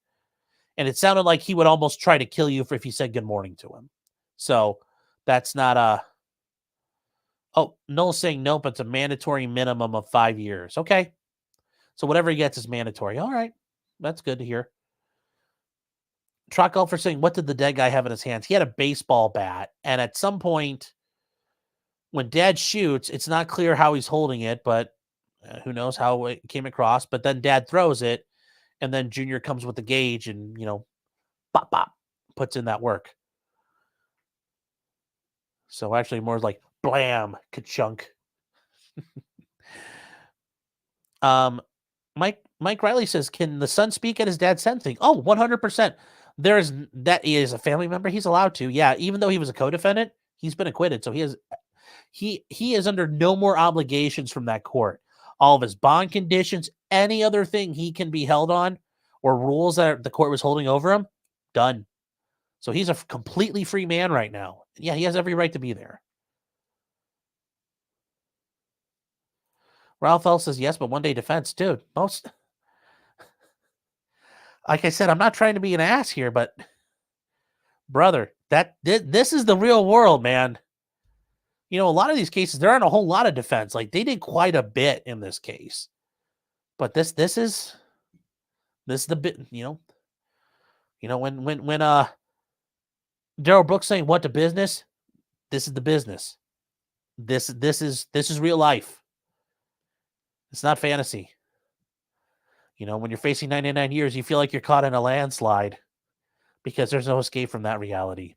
And it sounded like he would almost try to kill you if you said good morning to him. So that's not a... Oh, Noel's saying nope, it's a mandatory minimum of 5 years. Okay. So whatever he gets is mandatory. All right. That's good to hear. Truck Golfer saying, what did the dead guy have in his hands? He had a baseball bat. And at some point, when Dad shoots, it's not clear how he's holding it, but who knows how it came across. But then Dad throws it, and then Junior comes with the gauge and, bop, bop, puts in that work. So actually more like blam, ka-chunk. Mike Riley says, can the son speak at his dad's sentencing? Oh, 100%. That is a family member. He's allowed to. Yeah. Even though he was a co-defendant, he's been acquitted. So he is under no more obligations from that court. All of his bond conditions, any other thing he can be held on or rules that the court was holding over him, done. So he's a completely free man right now. Yeah. He has every right to be there. Ralph L says, yes, but one-day defense. Dude, like I said, I'm not trying to be an ass here, but brother, this is the real world, man. A lot of these cases, there aren't a whole lot of defense. Like, they did quite a bit in this case. But this is the bit, when Daryl Brooks saying what to business, this is the business. This is real life. It's not fantasy. You know, when you're facing 99 years, you feel like you're caught in a landslide because there's no escape from that reality.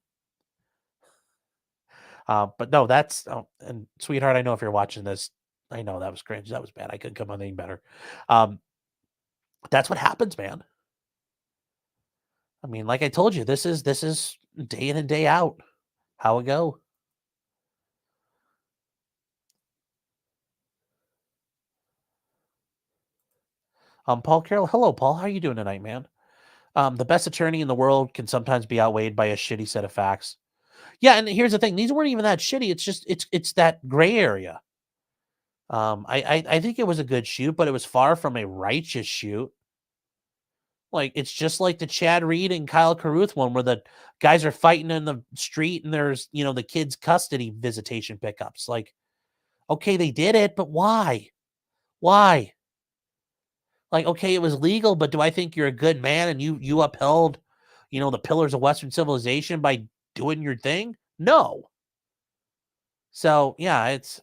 But no, that's and sweetheart, I know if you're watching this, I know that was cringe. That was bad. I couldn't come on anything better. That's what happens, man. I mean, like I told you, this is day in and day out how it go. Paul Carroll, hello, Paul. How are you doing tonight, man? The best attorney in the world can sometimes be outweighed by a shitty set of facts. Yeah, and here's the thing: these weren't even that shitty. It's just it's that gray area. I think it was a good shoot, but it was far from a righteous shoot. Like, it's just like the Chad Reed and Kyle Carruth one where the guys are fighting in the street and there's, you know, the kids' custody visitation pickups. Like, okay, they did it, but why? Why? Like, okay, it was legal, but do I think you're a good man and you upheld, you know, the pillars of Western civilization by doing your thing? No. So, yeah, it's...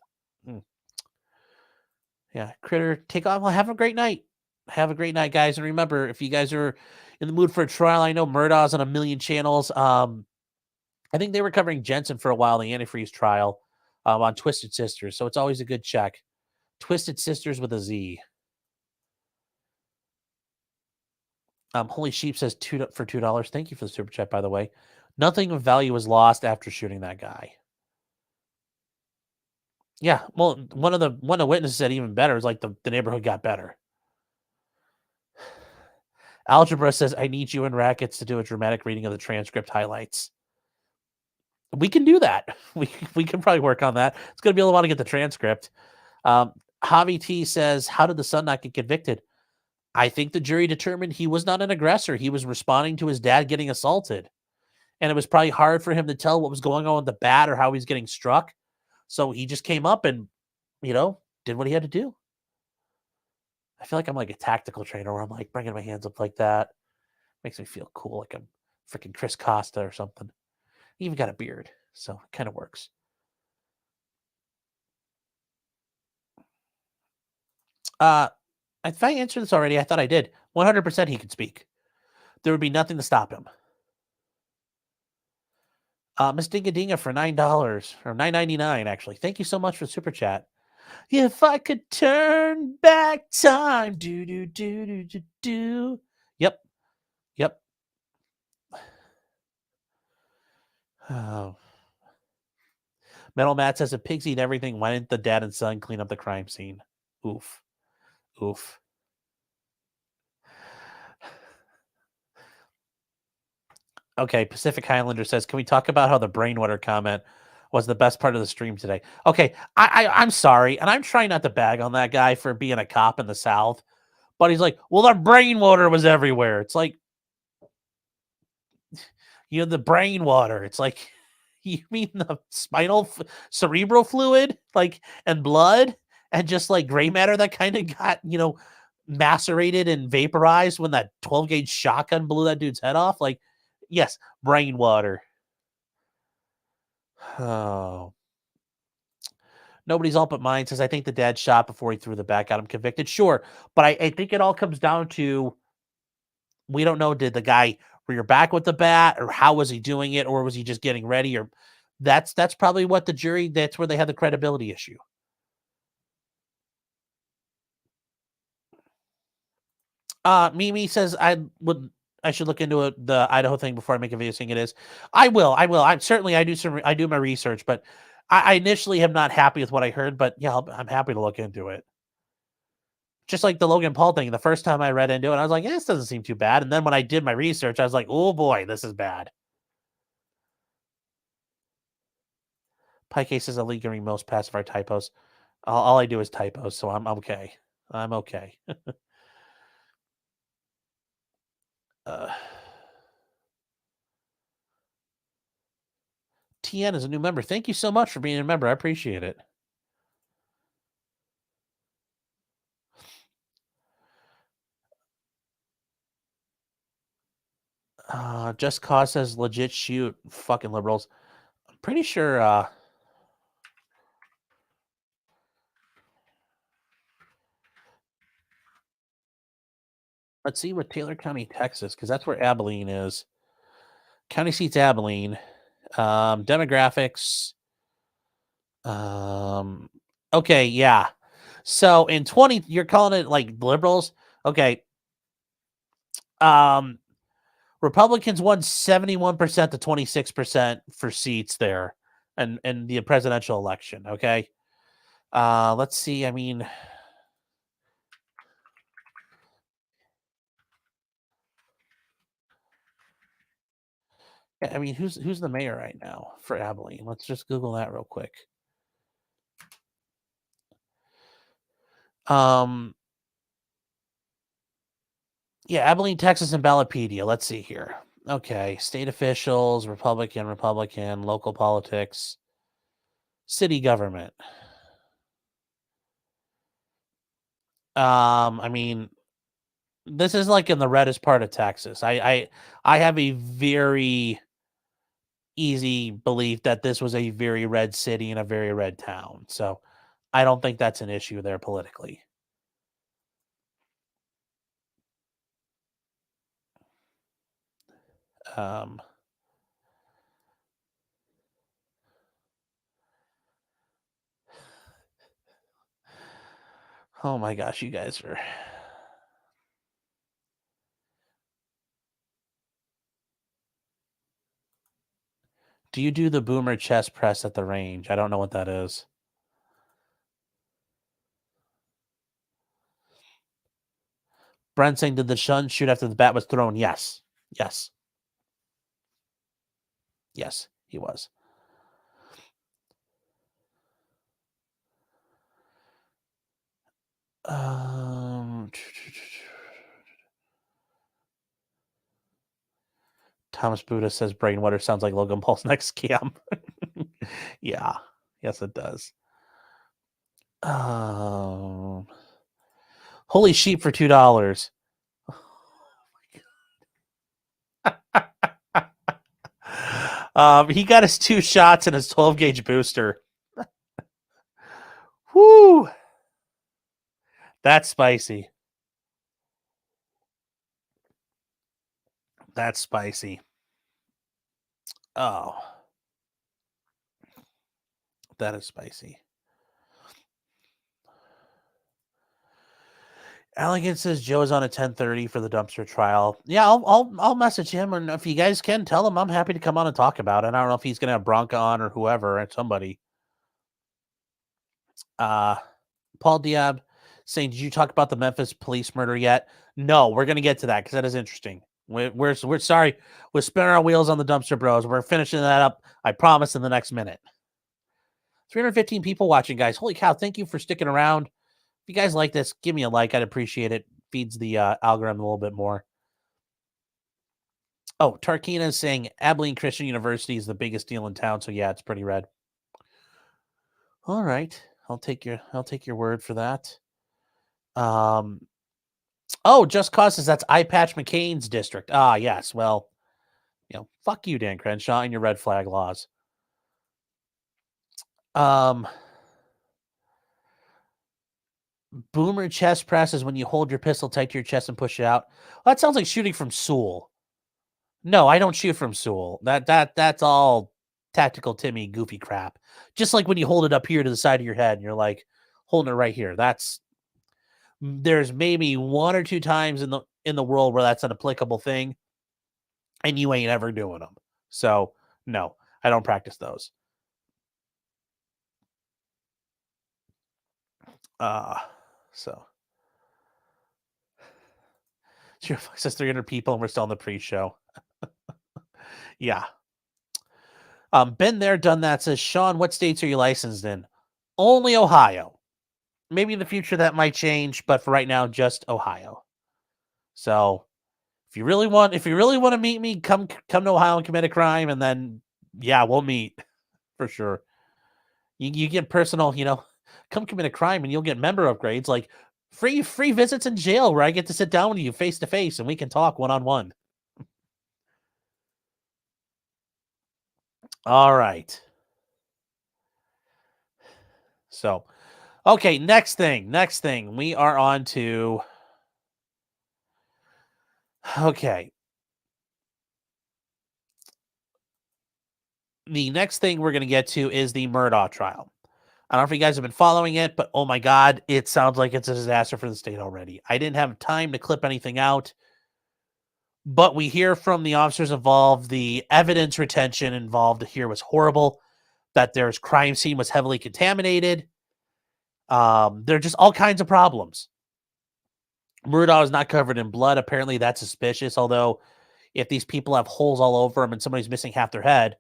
Yeah, Critter, take off. Well, have a great night. Have a great night, guys. And remember, if you guys are in the mood for a trial, I know Murdaugh's on a million channels. I think they were covering Jensen for a while, the antifreeze trial on Twisted Sisters. So it's always a good check. Twisted Sisters with a Z. Holy Sheep says for $2. Thank you for the super chat, by the way. Nothing of value was lost after shooting that guy. Yeah, well, one of the witnesses said even better. It's like the neighborhood got better. Algebra says, I need you and Rackets to do a dramatic reading of the transcript highlights. We can do that. We can probably work on that. It's going to be a little while to get the transcript. Javi T says, how did the son not get convicted? I think the jury determined he was not an aggressor. He was responding to his dad getting assaulted. And it was probably hard for him to tell what was going on with the bat or how he's getting struck. So he just came up and, you know, did what he had to do. I feel like I'm like a tactical trainer where I'm like bringing my hands up like that. Makes me feel cool, like I'm freaking Chris Costa or something. He even got a beard, so it kind of works. If I answered this already, I thought I did. 100% he could speak. There would be nothing to stop him. Miss Dinga Dinga for $9 or $9.99 actually. Thank you so much for the super chat. If I could turn back time, do. Yep. Oh. Metal Matt says if pigs eat everything, why didn't the dad and son clean up the crime scene? Oof. Okay, Pacific Highlander says, can we talk about how the brainwater comment was the best part of the stream today? Okay, I'm sorry, and I'm trying not to bag on that guy for being a cop in the South, but he's like, well, the brainwater was everywhere. It's like, you know, the brain water. It's like, you mean the cerebral fluid, like, and blood, and just like gray matter that kind of got, you know, macerated and vaporized when that 12-gauge shotgun blew that dude's head off? Like, yes, brain water. Oh. Nobody's all but mine says, I think the dad shot before he threw the bat, got him convicted. Sure, but I think it all comes down to, we don't know, did the guy rear back with the bat, or how was he doing it, or was he just getting ready? Or that's probably what the jury, that's where they had the credibility issue. Mimi says I should look into the Idaho thing before I make a video saying it is. I will. I do my research, but I initially am not happy with what I heard, but yeah, I'm happy to look into it. Just like the Logan Paul thing, the first time I read into it, I was like, this doesn't seem too bad. And then when I did my research, I was like, oh boy, this is bad. Pike says illegally most passive are typos. All I do is typos, so I'm okay. I'm okay. TN is a new member. Thank you so much for being a member. I appreciate it. Just Cause says legit shoot. Fucking liberals. I'm pretty sure Let's see what Taylor County, Texas, because that's where Abilene is. County seats Abilene. Demographics. Okay, yeah. So in 20, you're calling it like liberals. Okay. Republicans won 71% to 26% for seats there and the presidential election. Okay. Let's see. I mean, who's the mayor right now for Abilene? Let's just Google that real quick. Yeah, Abilene, Texas, and Ballotpedia. Let's see here. Okay, state officials, Republican, local politics, city government. I mean, this is like in the reddest part of Texas. I have a very easy belief that this was a very red city and a very red town. So I don't think that's an issue there politically. Oh my gosh, you guys are... Do you do the boomer chest press at the range? I don't know what that is. Brent saying, did the sun shoot after the bat was thrown? Yes. Yes. Yes, he was. Thomas Buddha says Brainwater sounds like Logan Paul's next scam. Yeah. Yes, it does. Holy sheep for $2. He got his 2 shots and his 12-gauge booster. Whoo! That's spicy. That's spicy. Oh. That is spicy. Allegan says Joe's on a 10:30 for the dumpster trial. Yeah, I'll message him, and if you guys can, tell him I'm happy to come on and talk about it. I don't know if he's gonna have Bronca on or whoever, or somebody. Paul Diab saying, did you talk about the Memphis police murder yet? No, we're gonna get to that because that is interesting. We're sorry, we're spinning our wheels on the dumpster bros. We're finishing that up, I promise, in the next minute. 315 people watching, guys. Holy cow, thank you for sticking around. If you guys like this, give me a like. I'd appreciate it. Feeds the algorithm a little bit more. Oh, Tarkina is saying Abilene Christian University is the biggest deal in town. So yeah, it's pretty red. All right. I'll take your word for that. Oh, Just Cause says that's Eye Patch McCain's district. Ah, yes. Well, fuck you, Dan Crenshaw, and your red flag laws. Boomer chest press is when you hold your pistol tight to your chest and push it out. Well, that sounds like shooting from Sewell. No, I don't shoot from Sewell. That's all tactical Timmy goofy crap. Just like when you hold it up here to the side of your head and you're like holding it right here. There's maybe 1 or 2 times in the world where that's an applicable thing, and you ain't ever doing them. So no, I don't practice those. So Sure says 300 people and we're still in the pre-show. Yeah. Been there, done that. Says Sean, what states are you licensed in? Only Ohio. Maybe in the future that might change, but for right now, just Ohio. So if you really want to meet me, come to Ohio and commit a crime, and then yeah, we'll meet for sure. You get personal, come commit a crime and you'll get member upgrades like free visits in jail where I get to sit down with you face to face and we can talk one-on-one. All right. So, okay, next thing. We are on to Okay. The next thing we're going to get to is the Murdaugh trial. I don't know if you guys have been following it, but oh my God, it sounds like it's a disaster for the state already. I didn't have time to clip anything out, but we hear from the officers involved, the evidence retention involved here was horrible, that their crime scene was heavily contaminated. There are just all kinds of problems. Murdaugh is not covered in blood. Apparently that's suspicious, although if these people have holes all over them and somebody's missing half their head,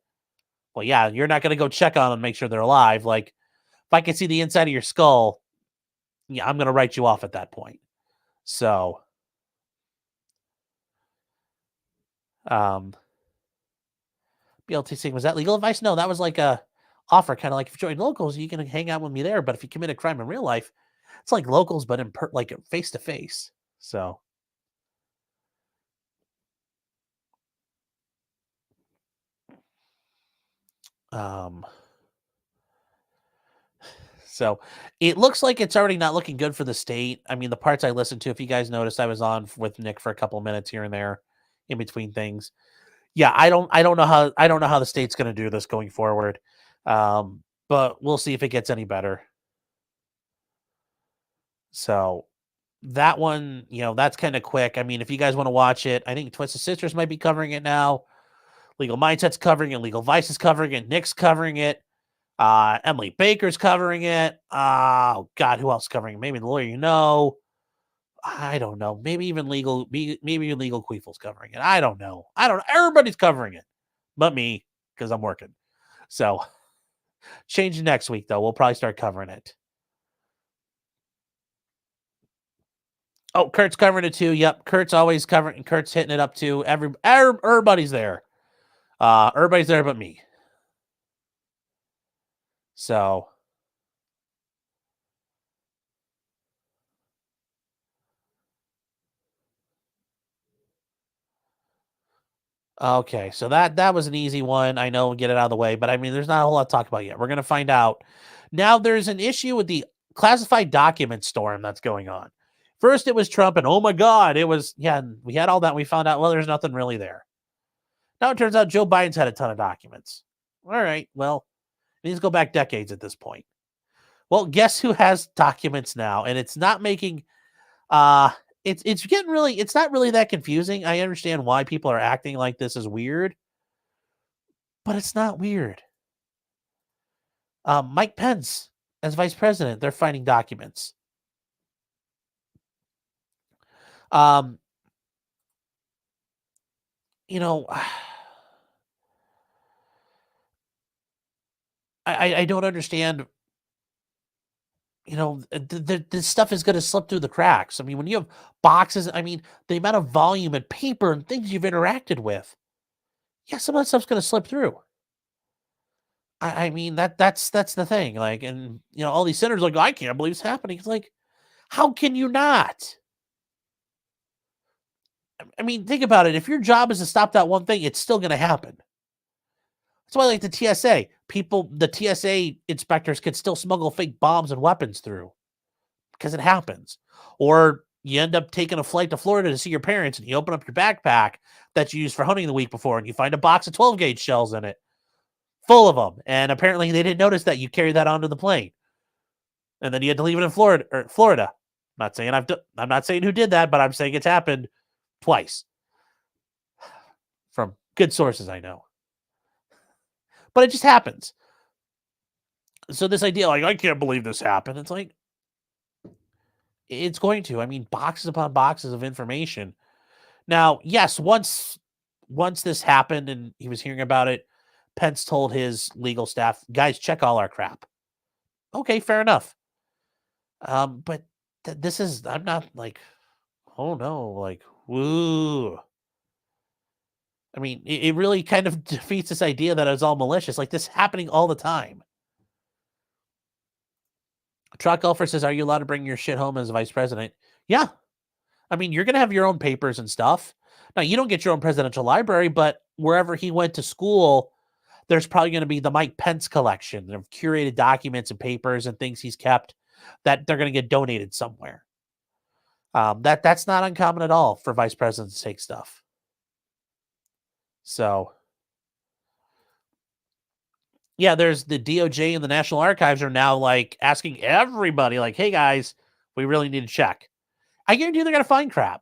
well, yeah, you're not going to go check on them and make sure they're alive. Like, if I can see the inside of your skull, yeah, I'm going to write you off at that point. So, BLT saying, was that legal advice? No, that was like a offer, kind of like if you join locals, you can hang out with me there. But if you commit a crime in real life, it's like locals, but in like face to face. So, so it looks like it's already not looking good for the state. I mean, the parts I listened to, if you guys noticed, I was on with Nick for a couple of minutes here and there in between things. Yeah, I don't know how the state's going to do this going forward. But we'll see if it gets any better. So that one, that's kind of quick. I mean, if you guys want to watch it, I think Twisted Sisters might be covering it now. Legal Mindset's covering it. Legal Vice is covering it. Nick's covering it. Emily Baker's covering it. Oh God, who else is covering it? Maybe the lawyer, I don't know. Maybe even legal Queefle's covering it. I don't know. Everybody's covering it, but me, because I'm working. So change next week though. We'll probably start covering it. Oh, Kurt's covering it too. Yep, Kurt's always covering. Kurt's hitting it up too. Everybody's there. Everybody's there but me. So, okay, so that was an easy one. I know, get it out of the way, but I mean, there's not a whole lot to talk about yet. We're going to find out. Now, there's an issue with the classified document storm that's going on. First, it was Trump, and oh my God, it was, yeah, we had all that. And we found out, well, there's nothing really there. Now it turns out Joe Biden's had a ton of documents. All right, well, it needs to go back decades at this point. Well, guess who has documents now? And it's not making, it's getting really, it's not really that confusing. I understand why people are acting like this is weird, but it's not weird. Mike Pence as vice president, they're finding documents. I don't understand. This stuff is going to slip through the cracks. I mean, when you have boxes, I mean, the amount of volume and paper and things you've interacted with, yeah, some of that stuff's going to slip through. I mean, that's the thing. Like, and all these senators are like, I can't believe it's happening. It's like, how can you not? I mean, think about it. If your job is to stop that one thing, it's still going to happen. That's why, like the TSA, the TSA inspectors could still smuggle fake bombs and weapons through because it happens. Or you end up taking a flight to Florida to see your parents, and you open up your backpack that you used for hunting the week before, and you find a box of 12-gauge shells in it, full of them. And apparently they didn't notice that you carried that onto the plane. And then you had to leave it in Florida. I'm not saying who did that, but I'm saying it's happened twice. From good sources I know. But it just happens. So this idea, like, I can't believe this happened. It's like, it's going to. I mean, boxes upon boxes of information. Now, yes, once this happened and he was hearing about it, Pence told his legal staff, guys, check all our crap. Okay, fair enough. But this is, I'm not like, oh no, like, woo. I mean, it really kind of defeats this idea that it's all malicious. Like, this is happening all the time. Truck Golfer says, are you allowed to bring your shit home as vice president? Yeah. I mean, you're going to have your own papers and stuff. Now, you don't get your own presidential library, but wherever he went to school, there's probably going to be the Mike Pence collection of curated documents and papers and things he's kept that they're going to get donated somewhere. That's not uncommon at all for vice presidents to take stuff. So, yeah, there's the DOJ and the National Archives are now like asking everybody, like, hey guys, we really need to check. I guarantee they're going to find crap.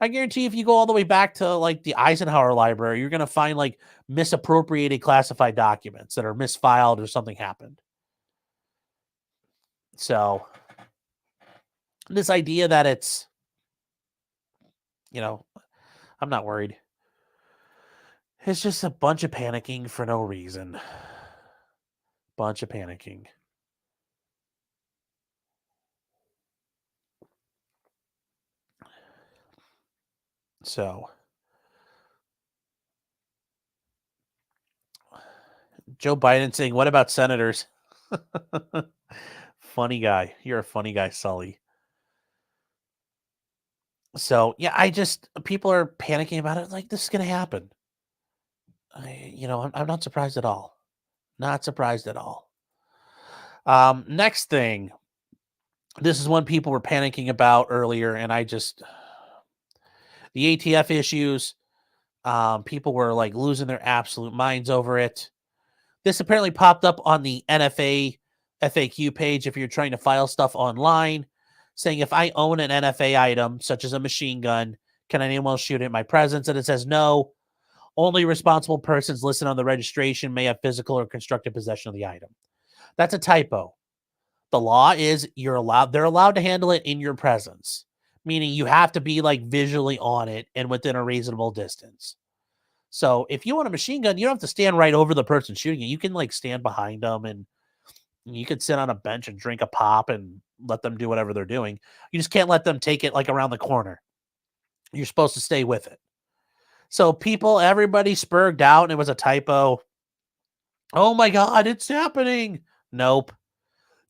I guarantee if you go all the way back to like the Eisenhower Library, you're going to find like misappropriated classified documents that are misfiled or something happened. So this idea that it's, I'm not worried. It's just a bunch of panicking for no reason. Bunch of panicking. So Joe Biden saying, what about senators? Funny guy. You're a funny guy, Sully. So, yeah, people are panicking about it. Like, this is going to happen. I'm not surprised at all. Not surprised at all. Next thing. This is one people were panicking about earlier, and the ATF issues, people were like losing their absolute minds over it. This apparently popped up on the NFA FAQ page if you're trying to file stuff online, saying if I own an NFA item, such as a machine gun, can anyone shoot it in my presence? And it says no. Only responsible persons listed on the registration may have physical or constructive possession of the item. That's a typo. The law is they're allowed to handle it in your presence, meaning you have to be like visually on it and within a reasonable distance. So if you want a machine gun, you don't have to stand right over the person shooting it. You can like stand behind them and you could sit on a bench and drink a pop and let them do whatever they're doing. You just can't let them take it like around the corner. You're supposed to stay with it. So everybody spurged out and it was a typo. Oh my God, it's happening. Nope.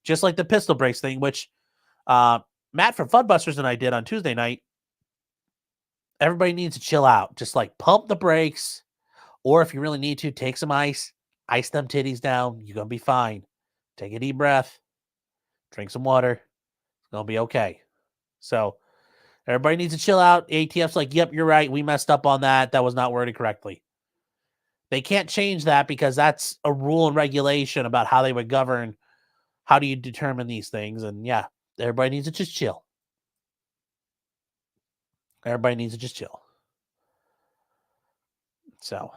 Just like the pistol breaks thing, which Matt from Funbusters and I did on Tuesday night. Everybody needs to chill out. Just like pump the brakes. Or if you really need to, take some ice them titties down. You're going to be fine. Take a deep breath. Drink some water. It's going to be okay. So everybody needs to chill out. ATF's like, yep, you're right. We messed up on that. That was not worded correctly. They can't change that because that's a rule and regulation about how they would govern. How do you determine these things? And yeah, everybody needs to just chill. Everybody needs to just chill. So,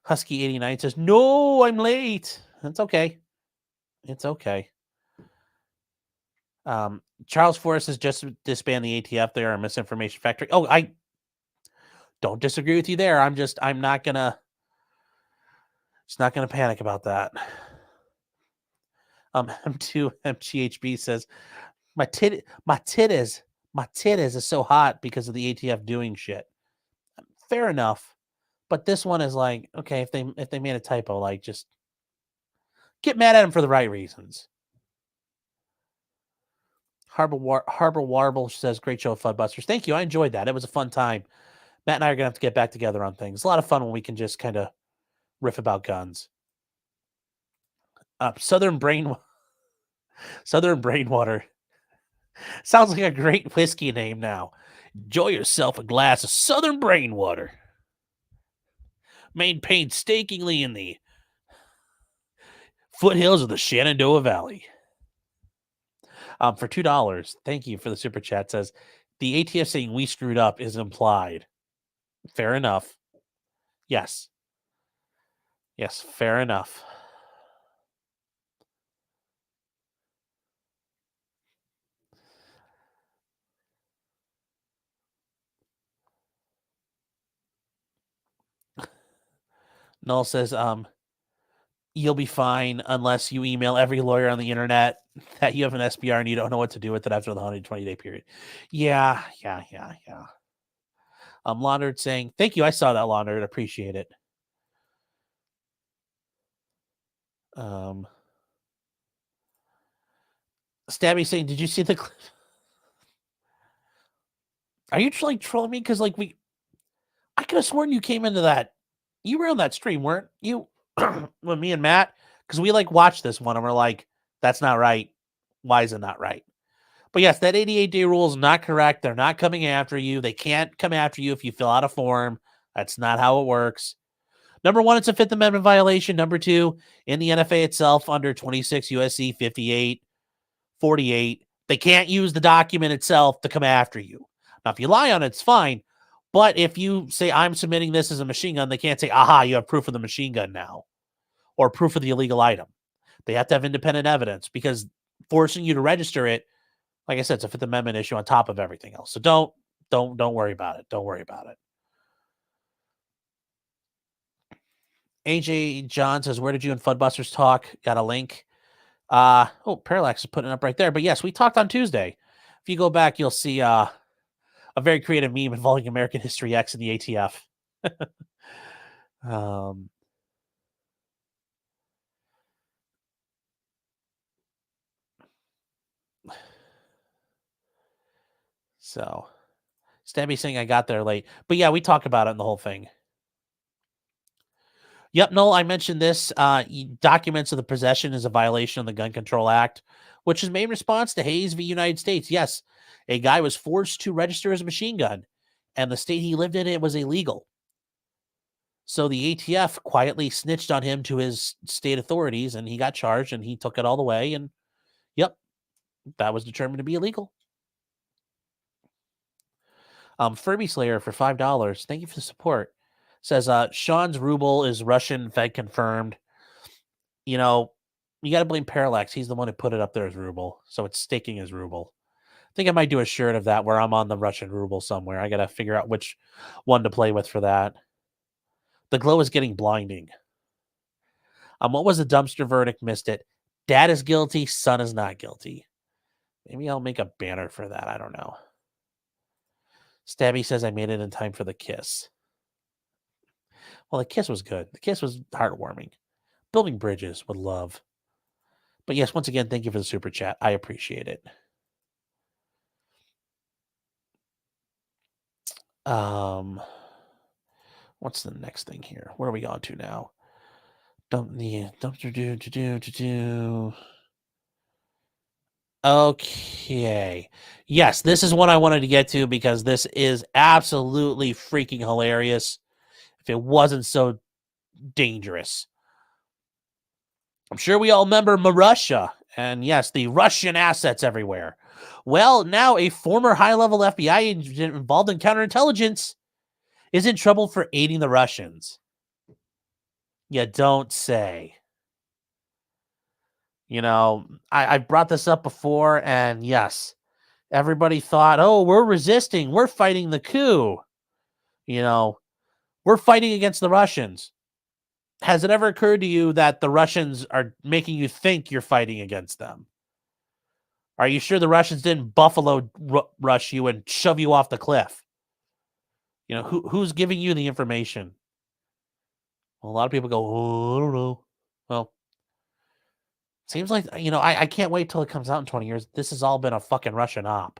Husky89 says, no, I'm late. That's okay. It's okay. Charles Forrest has just disbanded the ATF. They are a misinformation factory. Oh, I don't disagree with you there. I'm not gonna panic about that. MGHB says, my tit is so hot because of the ATF doing shit. Fair enough. But this one is like, okay, if they made a typo, like just get mad at them for the right reasons. Harbor Warble says, great show, Funbusters. Thank you. I enjoyed that. It was a fun time. Matt and I are going to have to get back together on things. It's a lot of fun when we can just kind of riff about guns. Southern Brainwater. Sounds like a great whiskey name now. Enjoy yourself a glass of Southern Brainwater. Made painstakingly in the foothills of the Shenandoah Valley. For $2, thank you for the super chat. Says, the ATF saying we screwed up is implied. Fair enough. Yes. Yes, fair enough. Null says, you'll be fine unless you email every lawyer on the internet that you have an SPR and you don't know what to do with it after the 120-day period. Yeah. Laundered saying, thank you. I saw that, Laundered. Appreciate it. Stabby saying, did you see the clip? Are you like trolling me? Because like I could have sworn you came into that. You were on that stream, weren't you? With me and Matt, because we like watched this one and we're like, that's not right. Why is it not right? But yes, that 88-day rule is not correct. They're not coming after you. They can't come after you if you fill out a form. That's not how it works. Number one, it's a Fifth Amendment violation. Number two, in the NFA itself, under 26 USC 5848, they can't use the document itself to come after you. Now, if you lie on it, it's fine. But if you say, I'm submitting this as a machine gun, they can't say, aha, you have proof of the machine gun now, or proof of the illegal item. They have to have independent evidence, because forcing you to register it, like I said, it's a Fifth Amendment issue on top of everything else. So don't worry about it. Don't worry about it. AJ John says, where did you and Fudbusters talk? Got a link. Parallax is putting it up right there. But yes, we talked on Tuesday. If you go back, you'll see a very creative meme involving American History X and the ATF. So, Stabby saying I got there late. But yeah, we talk about it in the whole thing. Yep, Noel, I mentioned this. Documents of the possession is a violation of the Gun Control Act, which is made in response to Hayes v. United States. Yes, a guy was forced to register his machine gun, and the state he lived in, it was illegal. So the ATF quietly snitched on him to his state authorities, and he got charged, and he took it all the way. And yep, that was determined to be illegal. Furby Slayer for $5. Thank you for the support. Says Sean's ruble is Russian Fed confirmed. You know, you got to blame Parallax. He's the one who put it up there as ruble, so it's staking as ruble. I think I might do a shirt of that where I'm on the Russian ruble somewhere. I got to figure out which one to play with for that. The glow is getting blinding. What was the dumpster verdict? Missed it. Dad is guilty. Son is not guilty. Maybe I'll make a banner for that. I don't know. Stabby says I made it in time for the kiss. Well, the kiss was good. The kiss was heartwarming. Building bridges with love. But yes, once again, thank you for the super chat. I appreciate it. What's the next thing here? Where are we on to now? Okay. Yes, this is what I wanted to get to because this is absolutely freaking hilarious. If it wasn't so dangerous. I'm sure we all remember Murdaugh, and yes, the Russian assets everywhere. Well, now a former high-level FBI agent involved in counterintelligence is in trouble for aiding the Russians. You don't say. You know, I brought this up before, and yes, everybody thought, oh, we're resisting. We're fighting the coup. You know, we're fighting against the Russians. Has it ever occurred to you that the Russians are making you think you're fighting against them? Are you sure the Russians didn't buffalo rush you and shove you off the cliff? You know, who's giving you the information? Well, a lot of people go, oh, I don't know. Well, seems like, you know, I can't wait till it comes out in 20 years. This has all been a fucking Russian op.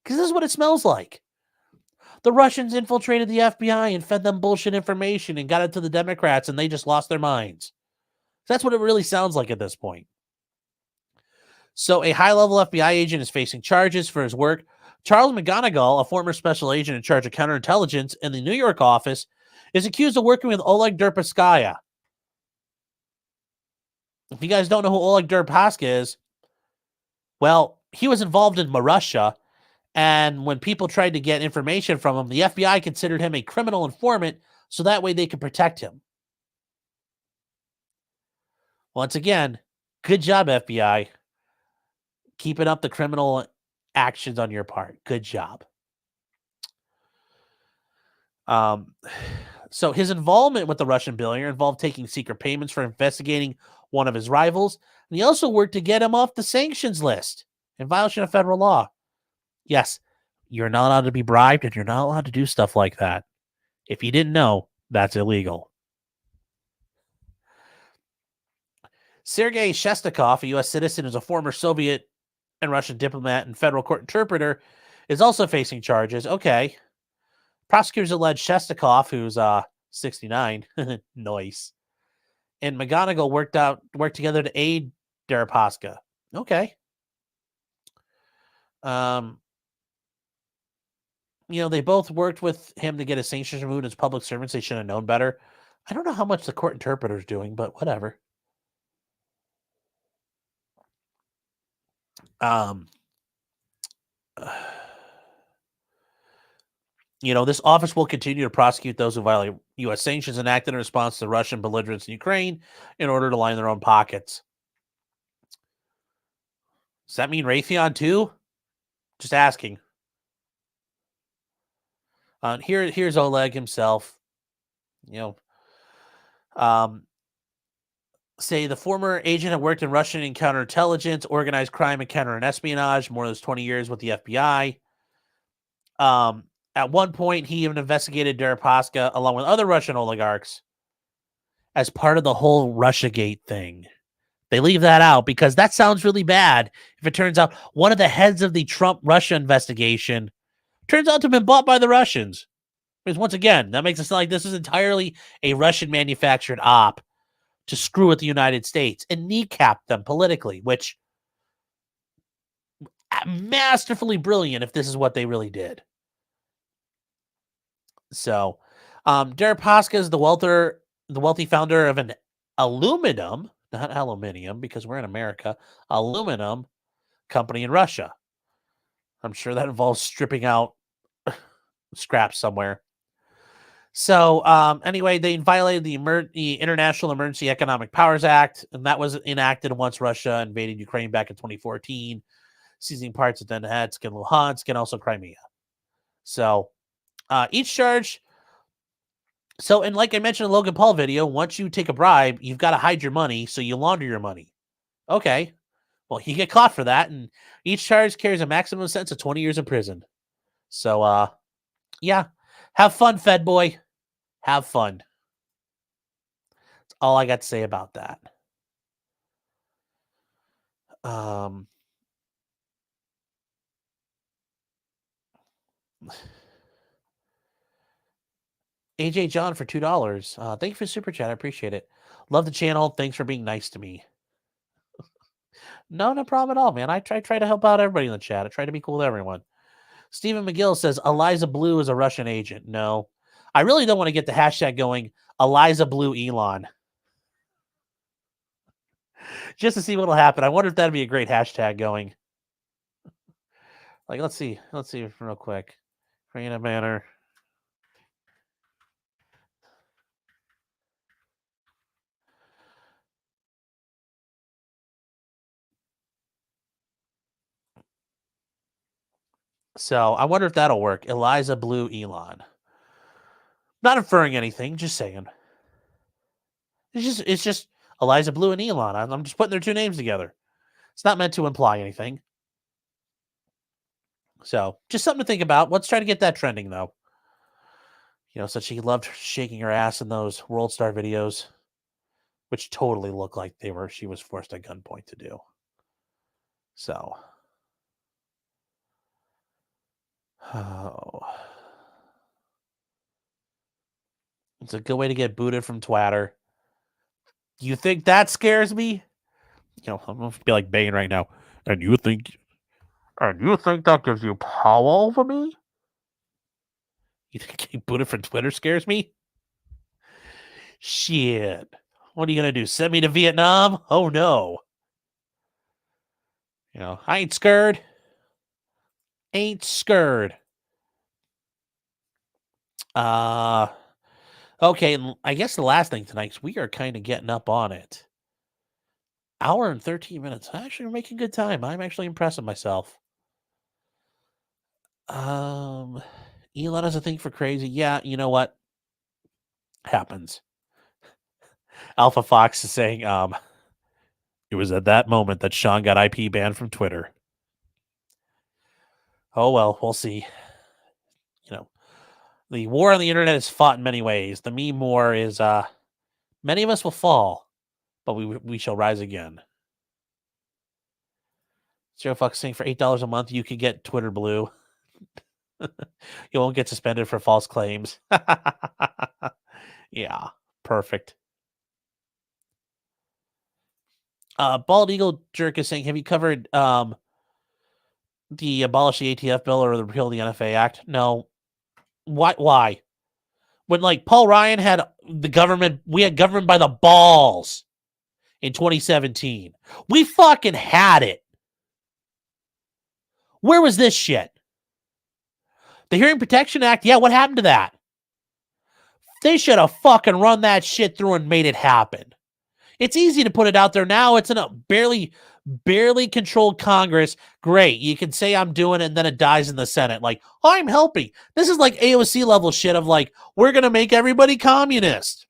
Because this is what it smells like. The Russians infiltrated the FBI and fed them bullshit information and got it to the Democrats, and they just lost their minds. That's what it really sounds like at this point. So a high-level FBI agent is facing charges for his work. Charles McGonigal, a former special agent in charge of counterintelligence in the New York office, is accused of working with Oleg Deripaska. If you guys don't know who Oleg Deripaska is, well, he was involved in Murdaugh, and when people tried to get information from him, the FBI considered him a criminal informant, so that way they could protect him. Once again, good job, FBI. Keeping up the criminal actions on your part. Good job. So his involvement with the Russian billionaire involved taking secret payments for investigating one of his rivals, and he also worked to get him off the sanctions list in violation of federal law. Yes, you're not allowed to be bribed, and you're not allowed to do stuff like that. If you didn't know, that's illegal. Sergei Shestakov, a U.S. citizen who's a former Soviet and Russian diplomat and federal court interpreter, is also facing charges. Okay. Prosecutors allege Shestakov, who's 69, nice, and McGonigal worked together to aid Deripaska. Okay. They both worked with him to get his sanctions removed as public servants. They should have known better. I don't know how much the court interpreter is doing, but whatever. This office will continue to prosecute those who violate U.S. sanctions enacted in response to Russian belligerence in Ukraine in order to line their own pockets. Does that mean Raytheon too? Just asking. Here's Oleg himself. Say the former agent had worked in Russian counterintelligence, organized crime, and counter and espionage, more than 20 years with the FBI. At one point, he even investigated Deripaska along with other Russian oligarchs as part of the whole Russiagate thing. They leave that out because that sounds really bad if it turns out one of the heads of the Trump-Russia investigation turns out to have been bought by the Russians. Because once again, that makes it sound like this is entirely a Russian-manufactured op to screw with the United States and kneecap them politically, which masterfully brilliant if this is what they really did. So, Deripaska is the wealthy founder of an aluminum, not aluminium, because we're in America, aluminum company in Russia. I'm sure that involves stripping out scraps somewhere. So, anyway, they violated the International Emergency Economic Powers Act, and that was enacted once Russia invaded Ukraine back in 2014, seizing parts of Donetsk and Luhansk and also Crimea. So, each charge. So, and like I mentioned in the Logan Paul video, once you take a bribe, you've got to hide your money, so you launder your money. Okay. Well, you get caught for that, and each charge carries a maximum sentence of 20 years in prison. So, yeah. Have fun, Fed boy. Have fun. That's all I got to say about that. AJ John for $2. Thank you for super chat. I appreciate it. Love the channel. Thanks for being nice to me. No problem at all, man. I try to help out everybody in the chat. I try to be cool with everyone. Stephen McGill says Eliza Blue is a Russian agent. No, I really don't want to get the hashtag going. Eliza Blue Elon. Just to see what'll happen. I wonder if that'd be a great hashtag going. Like, let's see real quick. Create a banner. So I wonder if that'll work. Eliza Blue Elon. Not inferring anything, just saying. It's just Eliza Blue and Elon. I'm just putting their two names together. It's not meant to imply anything. So just something to think about. Let's try to get that trending though. So she loved shaking her ass in those World Star videos, which totally looked like she was forced at gunpoint to do. So. Oh. It's a good way to get booted from Twitter. You think that scares me? I'm gonna be like Bane right now. And you think that gives you power over me? You think getting booted from Twitter scares me? Shit. What are you gonna do? Send me to Vietnam? Oh no. I ain't scared. Okay, and I guess the last thing tonight, because we are kind of getting up on it. Hour and 13 minutes. Actually, we're making good time. I'm actually impressing myself. Elon has a thing for crazy. Yeah, you know what? Happens. Alpha Fox is saying, it was at that moment that Sean got IP banned from Twitter. Oh, well, we'll see. The war on the internet is fought in many ways. The meme war is, many of us will fall, but we shall rise again. Zero Fox saying for $8 a month, you could get Twitter Blue. You won't get suspended for false claims. Yeah, perfect. Bald Eagle Jerk is saying, have you covered the abolish the ATF bill or the repeal the NFA Act? No. Why? When like Paul Ryan had the government, we had government by the balls in 2017. We fucking had it. Where was this shit? The Hearing Protection Act, yeah, what happened to that? They should have fucking run that shit through and made it happen. It's easy to put it out there now. It's in a barely controlled Congress. Great. You can say I'm doing it and then it dies in the Senate. Like, I'm helping. This is like AOC level shit of like, we're going to make everybody communist.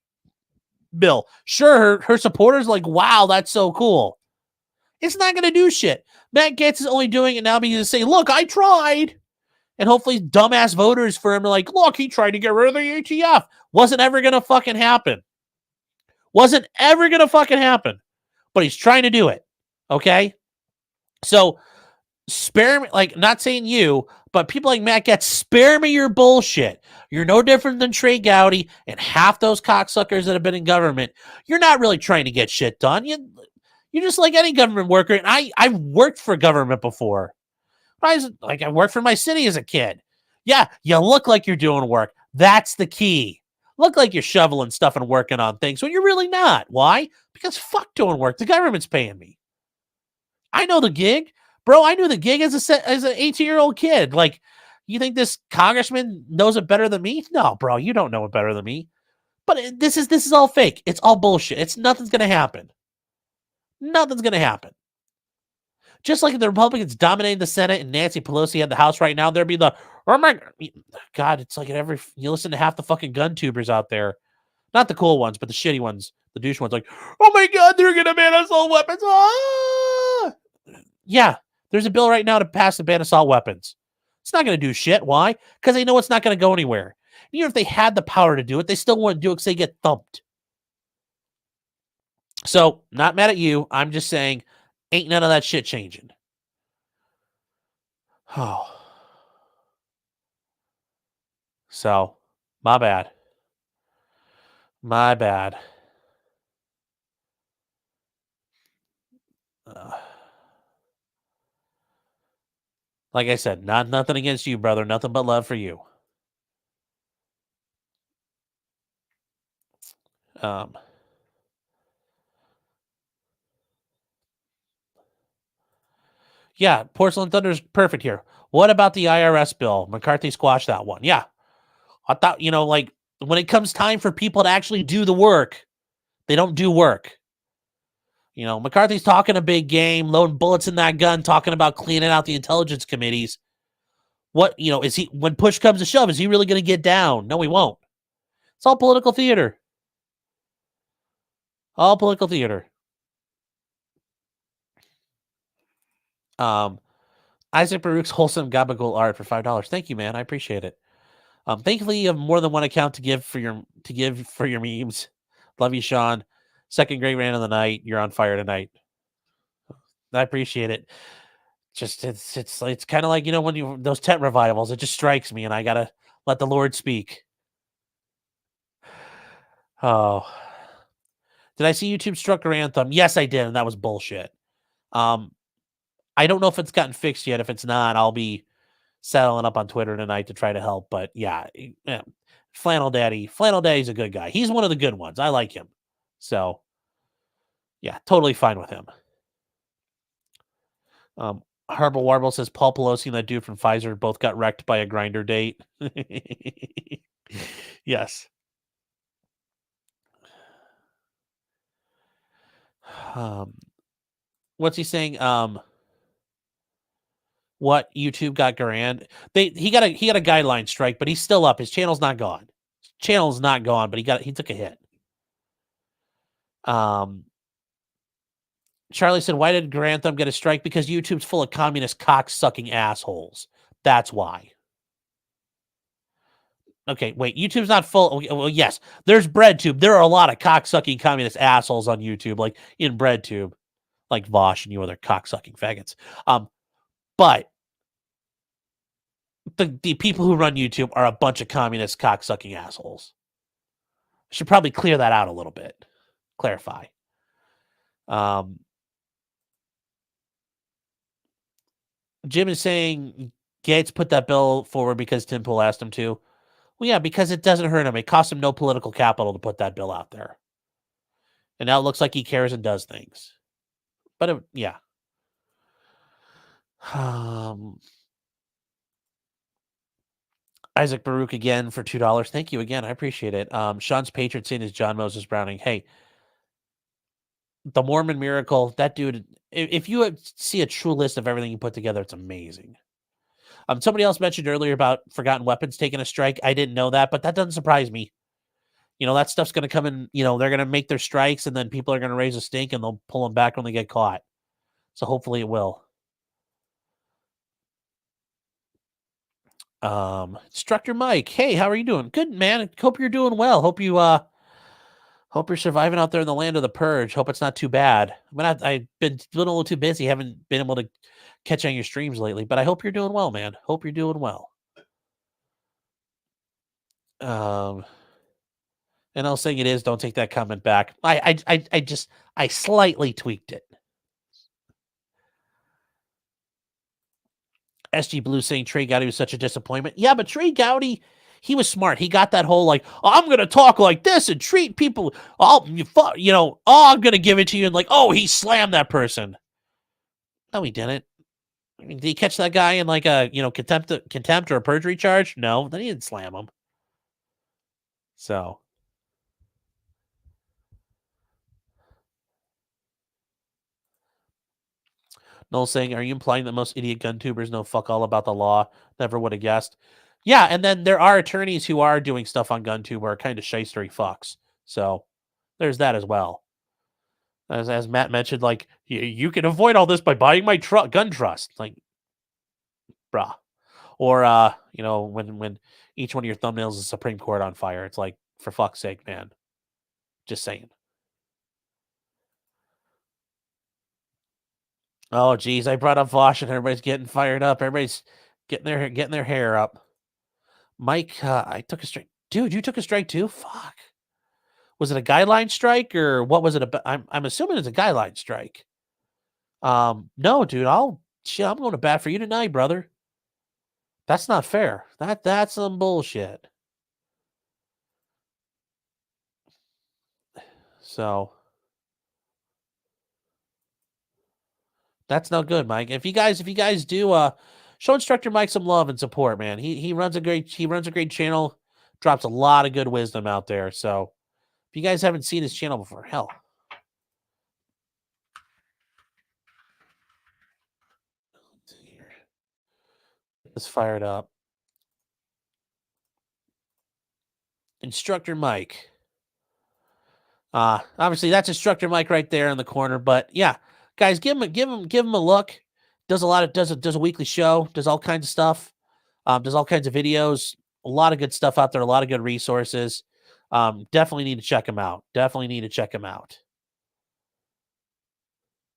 Bill. Sure, her supporters like, wow, that's so cool. It's not going to do shit. Matt Gaetz is only doing it now because to say, look, I tried. And hopefully dumbass voters for him are like, look, he tried to get rid of the ATF. Wasn't ever going to fucking happen. Wasn't ever going to fucking happen. But he's trying to do it. Okay? So, spare me, like, not saying you, but people like Matt Gaetz, spare me your bullshit. You're no different than Trey Gowdy and half those cocksuckers that have been in government. You're not really trying to get shit done. You're just like any government worker. And I've worked for government before. I worked for my city as a kid. Yeah, you look like you're doing work. That's the key. Look like you're shoveling stuff and working on things when you're really not. Why? Because fuck doing work. The government's paying me. I know the gig. Bro, I knew the gig as an 18-year-old kid. Like, you think this congressman knows it better than me? No, bro, you don't know it better than me. But this is all fake. It's all bullshit. Nothing's going to happen. Nothing's going to happen. Just like if the Republicans dominated the Senate and Nancy Pelosi had the House right now, there'd be the, oh my God, it's like you listen to half the fucking gun tubers out there. Not the cool ones, but the shitty ones, the douche ones, like, oh my God, they're going to ban assault weapons. Ah! Yeah, there's a bill right now to pass the ban assault weapons. It's not going to do shit. Why? Because they know it's not going to go anywhere. Even if they had the power to do it, they still wouldn't do it because they get thumped. So, not mad at you. I'm just saying, ain't none of that shit changing. Oh. So, my bad. My bad. Like I said, nothing against you, brother. Nothing but love for you. Yeah, Porcelain Thunder's perfect here. What about the IRS bill? McCarthy squashed that one. Yeah. I thought, like, when it comes time for people to actually do the work, they don't do work. McCarthy's talking a big game, loading bullets in that gun, talking about cleaning out the intelligence committees. What, is he, when push comes to shove, is he really going to get down? No, he won't. It's all political theater. All political theater. Isaac Baruch's wholesome gabagool art for $5. Thank you, man. I appreciate it. Thankfully, you have more than one account to give for your memes. Love you, Sean. Second great rant of the night. You're on fire tonight. I appreciate it. Just it's kind of like when those tent revivals. It just strikes me, and I gotta let the Lord speak. Oh, did I see YouTube struck your anthem? Yes, I did, and that was bullshit. I don't know if it's gotten fixed yet. If it's not, I'll be settling up on Twitter tonight to try to help. But yeah, Flannel Daddy's a good guy. He's one of the good ones. I like him. So yeah, totally fine with him. Harble Warble says Paul Pelosi and that dude from Pfizer both got wrecked by a grinder date. Yes. What's he saying? What YouTube got grand? He got a guideline strike, but he's still up. His channel's not gone. But he took a hit. Charlie said, why did Grantham get a strike? Because YouTube's full of communist cock-sucking assholes. That's why. Okay, wait. YouTube's not full. Okay, well, yes. There's BreadTube. There are a lot of cock-sucking communist assholes on YouTube, like in BreadTube. Like Vosh and you other cock-sucking faggots. But the people who run YouTube are a bunch of communist cock-sucking assholes. I should probably clear that out a little bit. Clarify. Jim is saying Gates put that bill forward because Tim Pool asked him to. Well, yeah, because it doesn't hurt him. It costs him no political capital to put that bill out there. And now it looks like he cares and does things. But yeah. Isaac Baruch again for $2. Thank you again. I appreciate it. Sean's patron saint is John Moses Browning. Hey, the Mormon Miracle, that dude, if you see a true list of everything he put together, it's amazing. Somebody else mentioned earlier about Forgotten Weapons taking a strike. I didn't know that, but that doesn't surprise me. That stuff's going to come in, they're going to make their strikes and then people are going to raise a stink and they'll pull them back when they get caught. So hopefully it will. Instructor Mike, hey, how are you doing? Good, man. Hope you're doing well. Hope you're surviving out there in the land of the purge. Hope it's not too bad. I've been a little too busy. Haven't been able to catch on your streams lately, but I hope you're doing well, man. Hope you're doing well. And I was saying it is. Don't take that comment back. I slightly tweaked it. SG Blue saying Trey Gowdy was such a disappointment. Yeah, but Trey Gowdy, he was smart. He got that whole I'm going to talk like this and treat people. I'm going to give it to you. And he slammed that person. No, he didn't. I mean, did he catch that guy in a contempt or a perjury charge? No, then he didn't slam him. So. Noel saying, are you implying that most idiot gun tubers know fuck all about the law? Never would have guessed. Yeah, and then there are attorneys who are doing stuff on GunTube who are kind of shystery fucks. So there's that as well. As Matt mentioned, you can avoid all this by buying my gun trust. Bruh. Or when each one of your thumbnails is Supreme Court on fire. It's like, for fuck's sake, man. Just saying. Oh, geez, I brought up Vosh and everybody's getting fired up. Everybody's getting their hair up. Mike, I took a strike. Dude, you took a strike too? Fuck. Was it a guideline strike or what was it? I'm assuming it's a guideline strike. No, dude, I'm going to bat for you tonight, brother. That's not fair. That's some bullshit. So that's no good, Mike. If you guys do show Instructor Mike some love and support, man. He runs a great channel, drops a lot of good wisdom out there. So if you guys haven't seen his channel before, hell. Let's fire it up. Instructor Mike. Obviously that's Instructor Mike right there in the corner, but yeah, guys, give him a look. Does a weekly show, does all kinds of stuff. Does all kinds of videos, a lot of good stuff out there, a lot of good resources. Definitely need to check him out.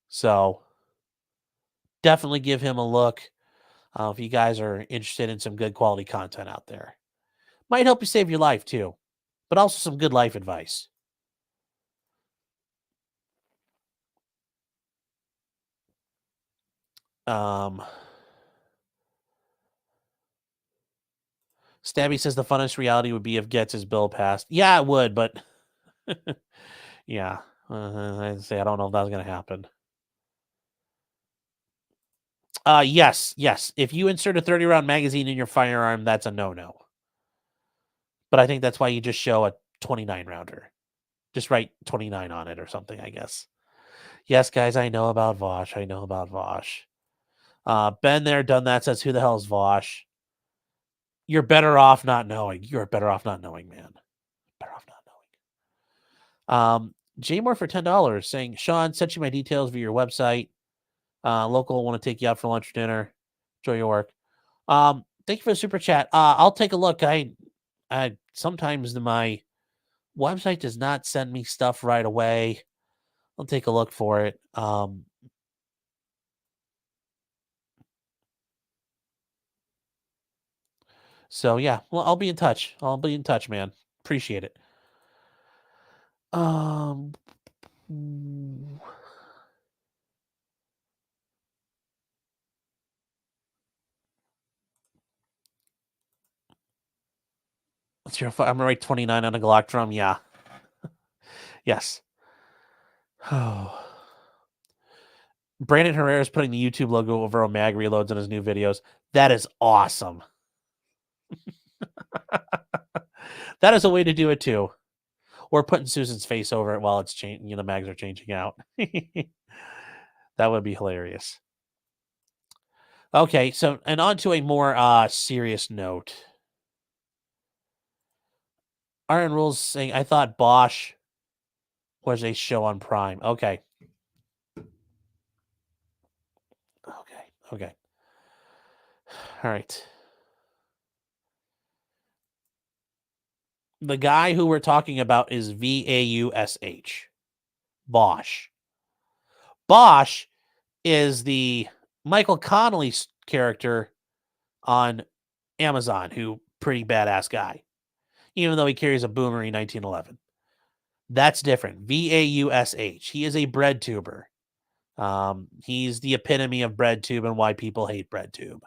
So definitely give him a look. If you guys are interested in some good quality content out there. Might help you save your life too, but also some good life advice. Stabby says the funnest reality would be if Gets' bill passed. Yeah, it would, but yeah, I'd say I don't know if that's going to happen. Yes. If you insert a 30-round magazine in your firearm, that's a no-no. But I think that's why you just show a 29-rounder. Just write 29 on it or something, I guess. Yes, guys, I know about Vosh. Been there, done that, says, who the hell is Vosh? You're better off not knowing. You're better off not knowing, man. Better off not knowing. J-More for $10 saying, Sean, sent you my details via your website. Local want to take you out for lunch or dinner. Enjoy your work. Thank you for the super chat. I'll take a look. I sometimes my website does not send me stuff right away. I'll take a look for it. So yeah, well, I'll be in touch. Man. Appreciate it. I'm gonna write 29 on a Glock drum. Yeah. Yes. Oh. Brandon Herrera is putting the YouTube logo over on mag reloads in his new videos. That is awesome. That is a way to do it too. Or putting Susan's face over it while it's changing. The mags are changing out. That would be hilarious. Okay, so and on to a more serious note. Iron Rules saying, I thought Bosch was a show on Prime. Okay. Okay. All right. The guy who we're talking about is Vaush. Bosch. Bosch is the Michael Connolly character on Amazon, who pretty badass guy, even though he carries a Boomerang 1911. That's different. Vaush. He is a bread tuber. He's the epitome of bread tube and why people hate bread tube.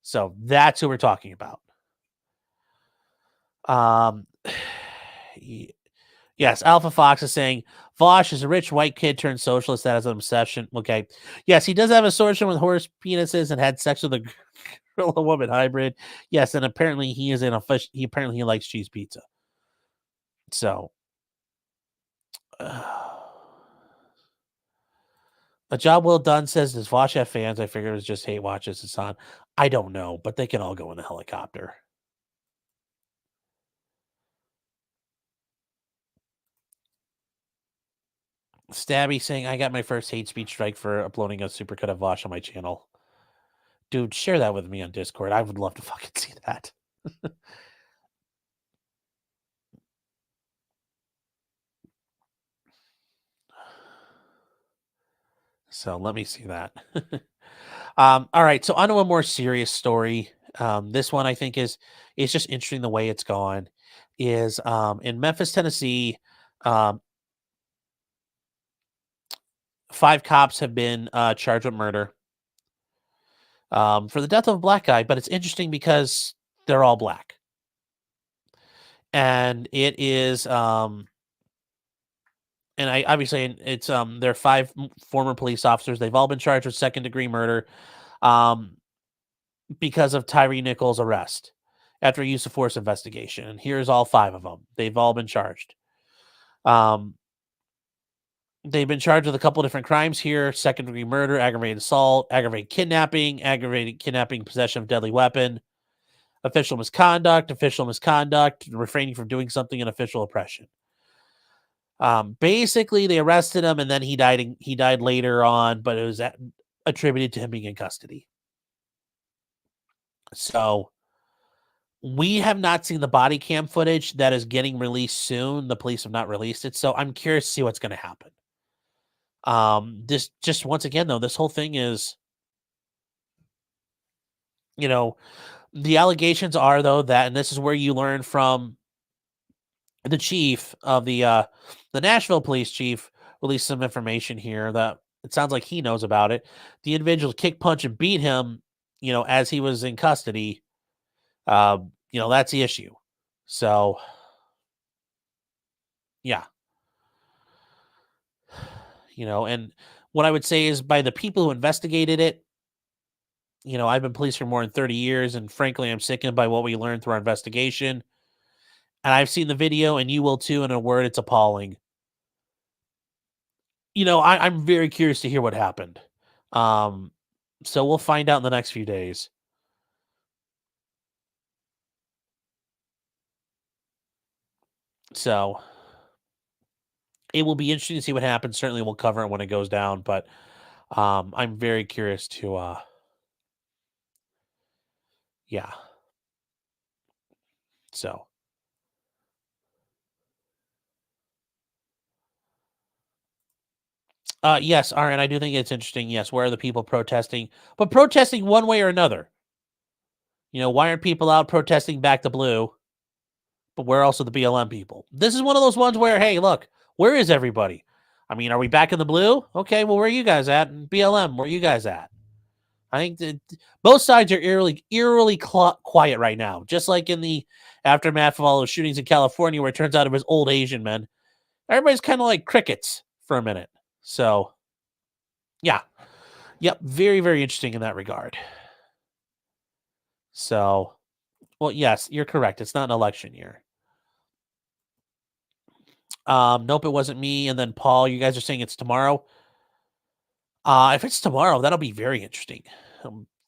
So that's who we're talking about. Yes, Alpha Fox is saying Vosh is a rich white kid turned socialist that has an obsession. Okay. Yes, he does have a obsession with horse penises and had sex with a gorilla woman hybrid. Yes, and apparently he is in a fish. He likes cheese pizza. So a job well done says, does Vosh have fans? I figured it was just hate watches. It's on. I don't know, but they can all go in a helicopter. Stabby saying, I got my first hate speech strike for uploading a supercut of Vosh on my channel. Dude, share that with me on Discord. I would love to fucking see that. So let me see that. All right, so on to a more serious story. This one I think is just interesting the way it's gone. Is in Memphis, Tennessee, 5 cops have been charged with murder for the death of a black guy, but it's interesting because they're all black. And it is and I obviously it's there are 5 former police officers. They've all been charged with second-degree murder because of Tyree Nichols' arrest after a use of force investigation. And here's all 5 of them. They've all been charged. They've been charged with a couple different crimes here: second-degree murder, aggravated assault, aggravated kidnapping, possession of deadly weapon, official misconduct, refraining from doing something, and official oppression. Basically, they arrested him, and then he died later on, but it was attributed to him being in custody. So we have not seen the body cam footage that is getting released soon. The police have not released it, so I'm curious to see what's going to happen. This just once again, though, this whole thing is, the allegations are, though, that, and this is where you learn from the chief of the Nashville police chief released some information here that it sounds like he knows about it. The individual kick, punch, and beat him, as he was in custody. That's the issue. So, yeah. And what I would say is, by the people who investigated it, I've been police for more than 30 years, and frankly, I'm sickened by what we learned through our investigation. And I've seen the video, and you will too. In a word, it's appalling. I'm very curious to hear what happened. So we'll find out in the next few days. So it will be interesting to see what happens. Certainly we'll cover it when it goes down, but I'm very curious to yeah. So yes, Aaron, I do think it's interesting. Yes, where are the people protesting? But protesting one way or another. Why aren't people out protesting back to blue? But where else are the BLM people? This is one of those ones where, hey, look, where is everybody? I mean, are we back in the blue? Okay, well, where are you guys at? BLM, where are you guys at? I think that both sides are eerily quiet right now, just like in the aftermath of all those shootings in California, where it turns out it was old Asian men. Everybody's kind of like crickets for a minute. So, yeah. Yep. Very, very interesting in that regard. So, well, yes, you're correct. It's not an election year. Nope, it wasn't me. And then Paul, you guys are saying it's tomorrow. If it's tomorrow, that'll be very interesting.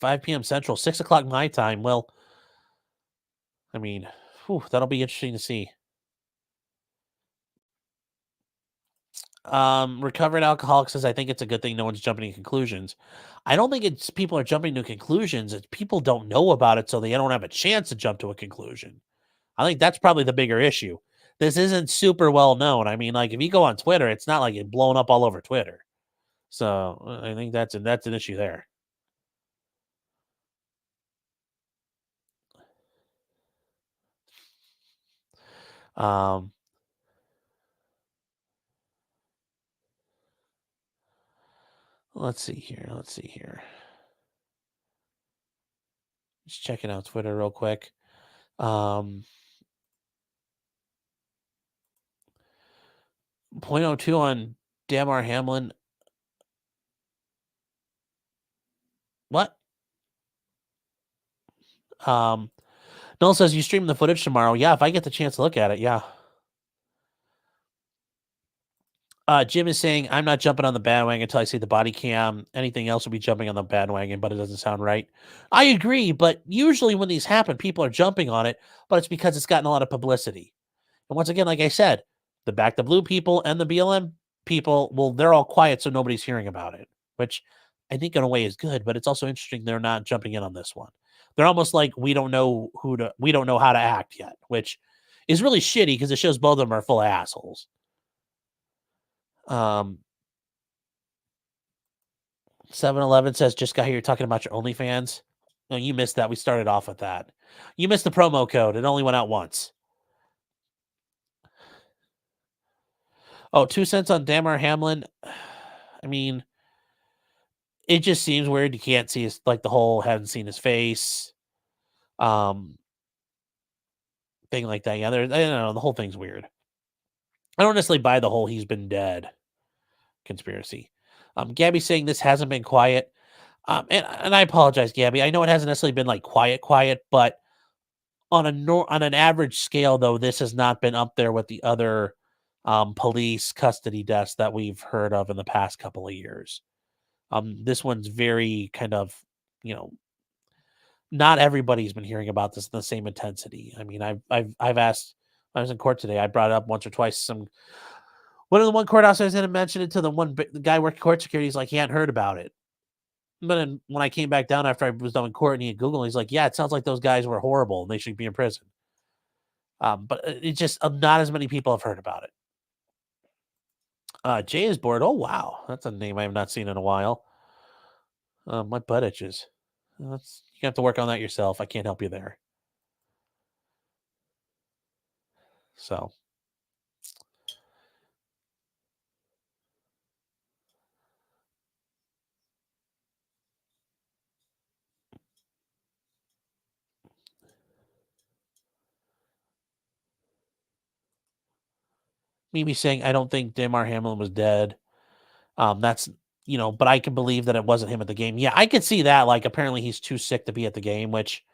5 p.m. Central, 6 o'clock my time. Well, I mean, that'll be interesting to see. Recovered alcoholic says, I think it's a good thing no one's jumping to conclusions. I don't think it's people are jumping to conclusions. It's people don't know about it, so they don't have a chance to jump to a conclusion. I think that's probably the bigger issue. This isn't super well known. I mean, like if you go on Twitter, it's not like it's blown up all over Twitter. So I think that's an issue there. Let's see here. Just checking out Twitter real quick. 0.02 on Damar Hamlin. What? Noel says you stream the footage tomorrow. Yeah, if I get the chance to look at it, yeah. Jim is saying, I'm not jumping on the bandwagon until I see the body cam. Anything else will be jumping on the bandwagon, but it doesn't sound right. I agree, but usually when these happen, people are jumping on it, but it's because it's gotten a lot of publicity. And once again, like I said, the Back the Blue people and the BLM people, well, they're all quiet, so nobody's hearing about it, which I think in a way is good, but it's also interesting they're not jumping in on this one. They're almost like we don't know how to act yet, which is really shitty because it shows both of them are full of assholes. 7-Eleven says, just got here talking about your OnlyFans. No, you missed that. We started off with that. You missed the promo code. It only went out once. Oh, 2 cents on Damar Hamlin. I mean, it just seems weird. You can't see his, like the whole haven't seen his face. Thing like that. Yeah, I don't know. The whole thing's weird. I don't necessarily buy the whole he's been dead conspiracy. Gabby's saying this hasn't been quiet. And I apologize, Gabby. I know it hasn't necessarily been like quiet, but on an average scale, though, this has not been up there with the other police custody deaths that we've heard of in the past couple of years. This one's very kind of, not everybody's been hearing about this in the same intensity. I mean, I've asked. I was in court today. I brought it up once or twice. One of the one courthouse I was in and mentioned it to the guy working court security. He's like, he hadn't heard about it. But then when I came back down after I was done in court and he had Googled, he's like, yeah, it sounds like those guys were horrible and they should be in prison. But it's just not as many people have heard about it. Jay is bored. Oh, wow. That's a name I have not seen in a while. My butt itches. You have to work on that yourself. I can't help you there. So. Mimi saying, I don't think Damar Hamlin was dead. That's, but I can believe that it wasn't him at the game. Yeah, I could see that. Like, apparently he's too sick to be at the game, which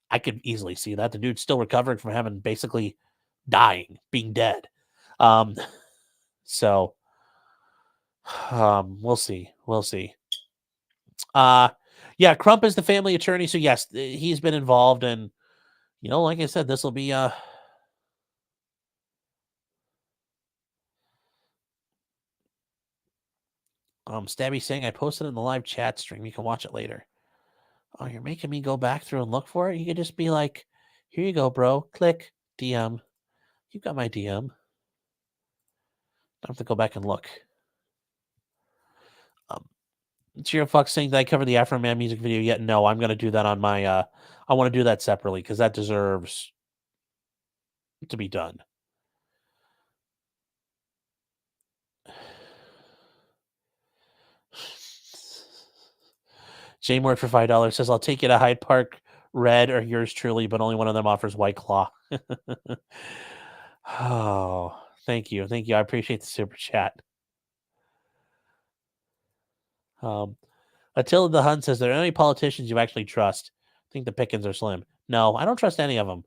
I could easily see that. The dude's still recovering from having basically being dead. So, we'll see. Yeah, Crump is the family attorney. So yes, he's been involved. And, like I said, this will be, Stabby saying, I posted in the live chat stream. You can watch it later. Oh, you're making me go back through and look for it? You could just be like, here you go, bro. Click, DM. You got my DM. Don't have to go back and look. Cheer Fox saying, did I cover the Afro Man music video yet? No, I'm going to do that on my, I want to do that separately because that deserves to be done. Jay Moore for $5 says, I'll take you to Hyde Park Red or yours truly, but only one of them offers White Claw. Oh, thank you. Thank you. I appreciate the super chat. Attila the Hun says, are there any politicians you actually trust? I think the pickings are slim. No, I don't trust any of them.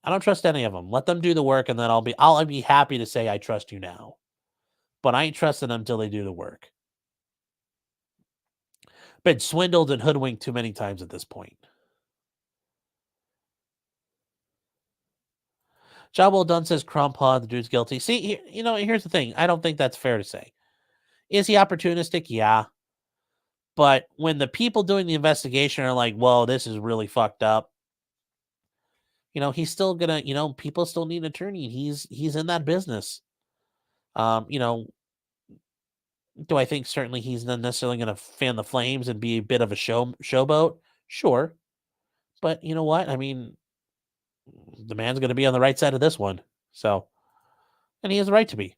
I don't trust any of them. Let them do the work, and then I'll be happy to say I trust you now. But I ain't trusting them until they do the work. Been swindled and hoodwinked too many times at this point. Job well done, says Crumpaw. The dude's guilty. See, here's the thing. I don't think that's fair to say. Is he opportunistic? Yeah. But when the people doing the investigation are like, whoa, this is really fucked up. He's still gonna, people still need an attorney. He's in that business. Do I think certainly he's not necessarily going to fan the flames and be a bit of a showboat? Sure. But you know what? I mean, the man's going to be on the right side of this one. So, and he has the right to be.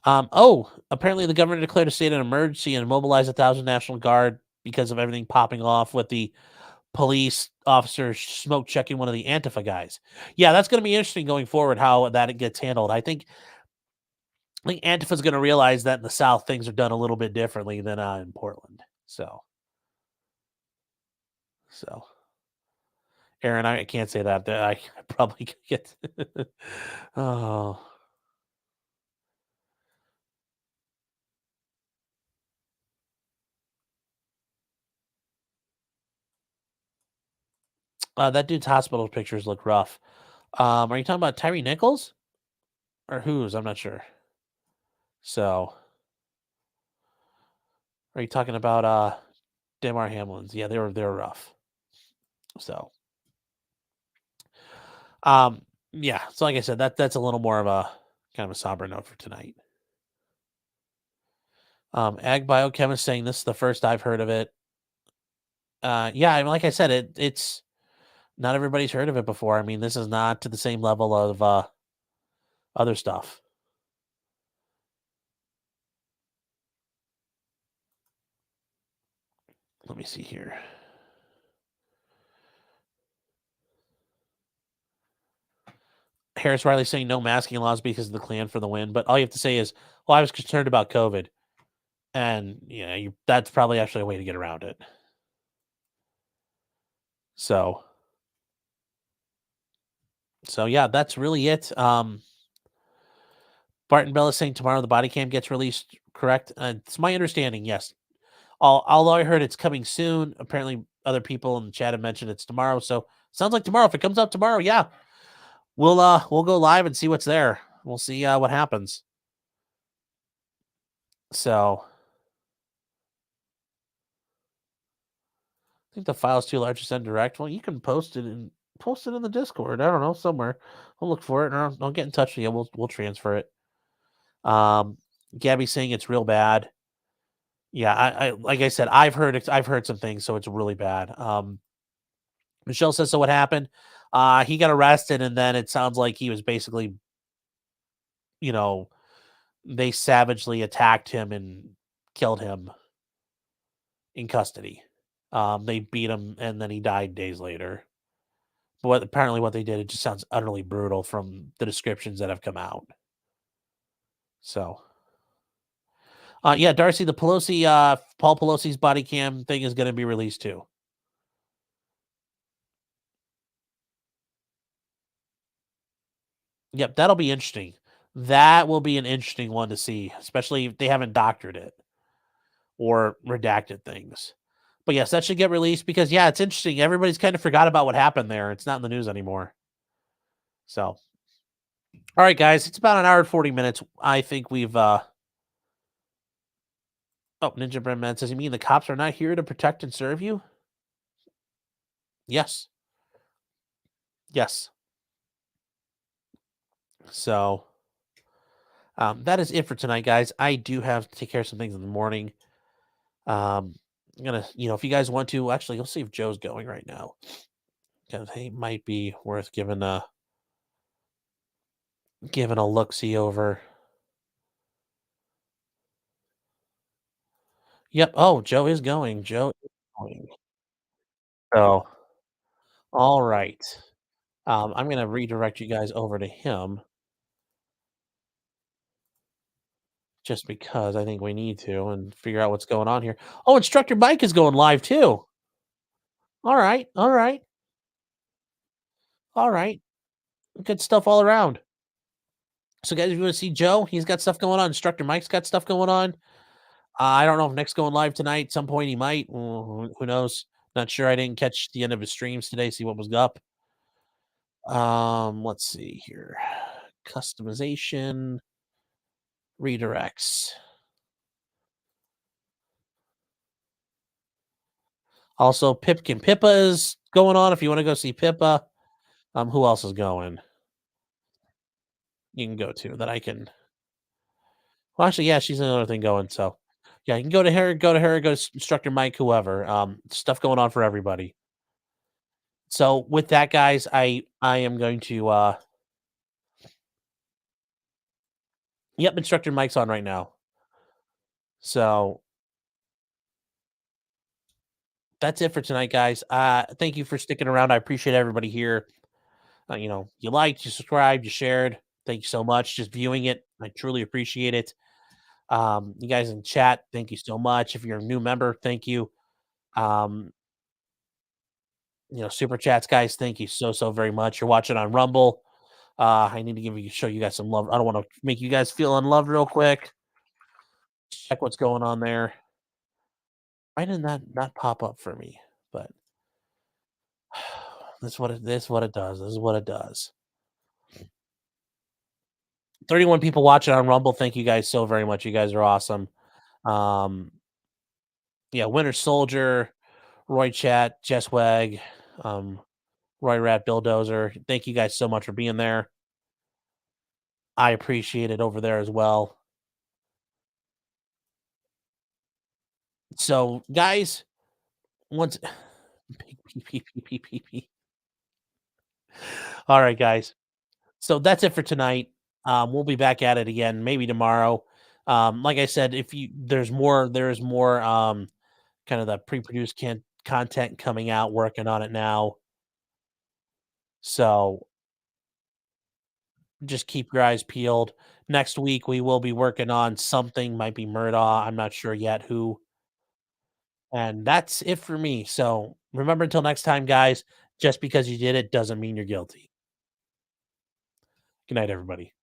Apparently the governor declared a state of emergency and mobilized 1,000 National Guard because of everything popping off with the police officer smoke checking one of the Antifa guys. Yeah, that's going to be interesting going forward how that gets handled. I think Antifa's going to realize that in the South things are done a little bit differently than in Portland. So, Aaron, I can't say that. I probably get. Oh. That dude's hospital pictures look rough. Are you talking about Tyree Nichols? Or whose? I'm not sure. So, are you talking about Damar Hamlin's? Yeah, they were rough. So, yeah. So, like I said, that's a little more of a kind of a somber note for tonight. Ag Biochemist saying this is the first I've heard of it. Yeah, I mean, like I said, it's not everybody's heard of it before. I mean, this is not to the same level of other stuff. Let me see here. Harris Riley saying no masking laws because of the Klan for the win, but all you have to say is, well, I was concerned about COVID. And yeah, that's probably actually a way to get around it. So yeah, that's really it. Barton Bell is saying tomorrow the body cam gets released, correct? It's my understanding, yes. Although I heard it's coming soon. Apparently other people in the chat have mentioned it's tomorrow. So sounds like tomorrow. If it comes out tomorrow, yeah. We'll go live and see what's there. We'll see what happens. So I think the file's too large to send direct. Well, you can post it in the Discord. I don't know, somewhere. I'll look for it and I'll get in touch with you. We'll transfer it. Gabby's saying it's real bad. Yeah, I like I said, I've heard some things, so it's really bad. Michelle says, so what happened? He got arrested, and then it sounds like he was basically, they savagely attacked him and killed him in custody. They beat him, and then he died days later. But apparently what they did, it just sounds utterly brutal from the descriptions that have come out. So, yeah, Darcy, the Paul Pelosi's body cam thing is going to be released too. Yep, that'll be interesting. That will be an interesting one to see, especially if they haven't doctored it or redacted things. But yes, that should get released because, yeah, it's interesting. Everybody's kind of forgot about what happened there. It's not in the news anymore. So, all right, guys, it's about an hour and 40 minutes. I think we've, Oh, Ninja Brenman says, you mean the cops are not here to protect and serve you? Yes. Yes. So, that is it for tonight, guys. I do have to take care of some things in the morning. I'm gonna, if you guys want to, actually, let's see if Joe's going right now. Because he might be worth giving Giving a look-see over. Yep. Oh, Joe is going. Joe is going. So, all right. I'm gonna redirect you guys over to him just because I think we need to and figure out what's going on here. Oh, Instructor Mike is going live too. All right. All right. All right. Good stuff all around. So, guys, if you want to see Joe, he's got stuff going on. Instructor Mike's got stuff going on. I don't know if Nick's going live tonight. At some point, he might. Who knows? Not sure. I didn't catch the end of his streams today. See what was up. Let's see here. Customization, redirects. Also, Pipkin Pippa is going on. If you want to go see Pippa, who else is going? You can go to that. I can. Well, actually, yeah, she's another thing going. So, yeah, you can go to her. Go to her. Go to Instructor Mike. Whoever. Stuff going on for everybody. So with that, guys, I am going to. Yep, Instructor Mike's on right now. So that's it for tonight, guys. Thank you for sticking around. I appreciate everybody here. You liked, you subscribed, you shared. Thank you so much. Just viewing it, I truly appreciate it. You guys in chat, thank you so much. If you're a new member, thank you. Super chats, guys, thank you so very much. You're watching on Rumble. I need to show you guys some love. I don't want to make you guys feel unloved real quick. Check what's going on there. Why didn't that not pop up for me? But this is what it does. This is what it does. 31 people watching on Rumble. Thank you guys so very much. You guys are awesome. Winter Soldier, Roy Chat, Jess Wag, Roy Rat, Bill Dozer. Thank you guys so much for being there. I appreciate it over there as well. So, guys, once all right, guys. So that's it for tonight. We'll be back at it again, maybe tomorrow. Like I said, there's more kind of the pre-produced content coming out, working on it now. So just keep your eyes peeled. Next week we will be working on something, might be Murdaugh. I'm not sure yet who. And that's it for me. So remember, until next time, guys, just because you did it doesn't mean you're guilty. Good night, everybody.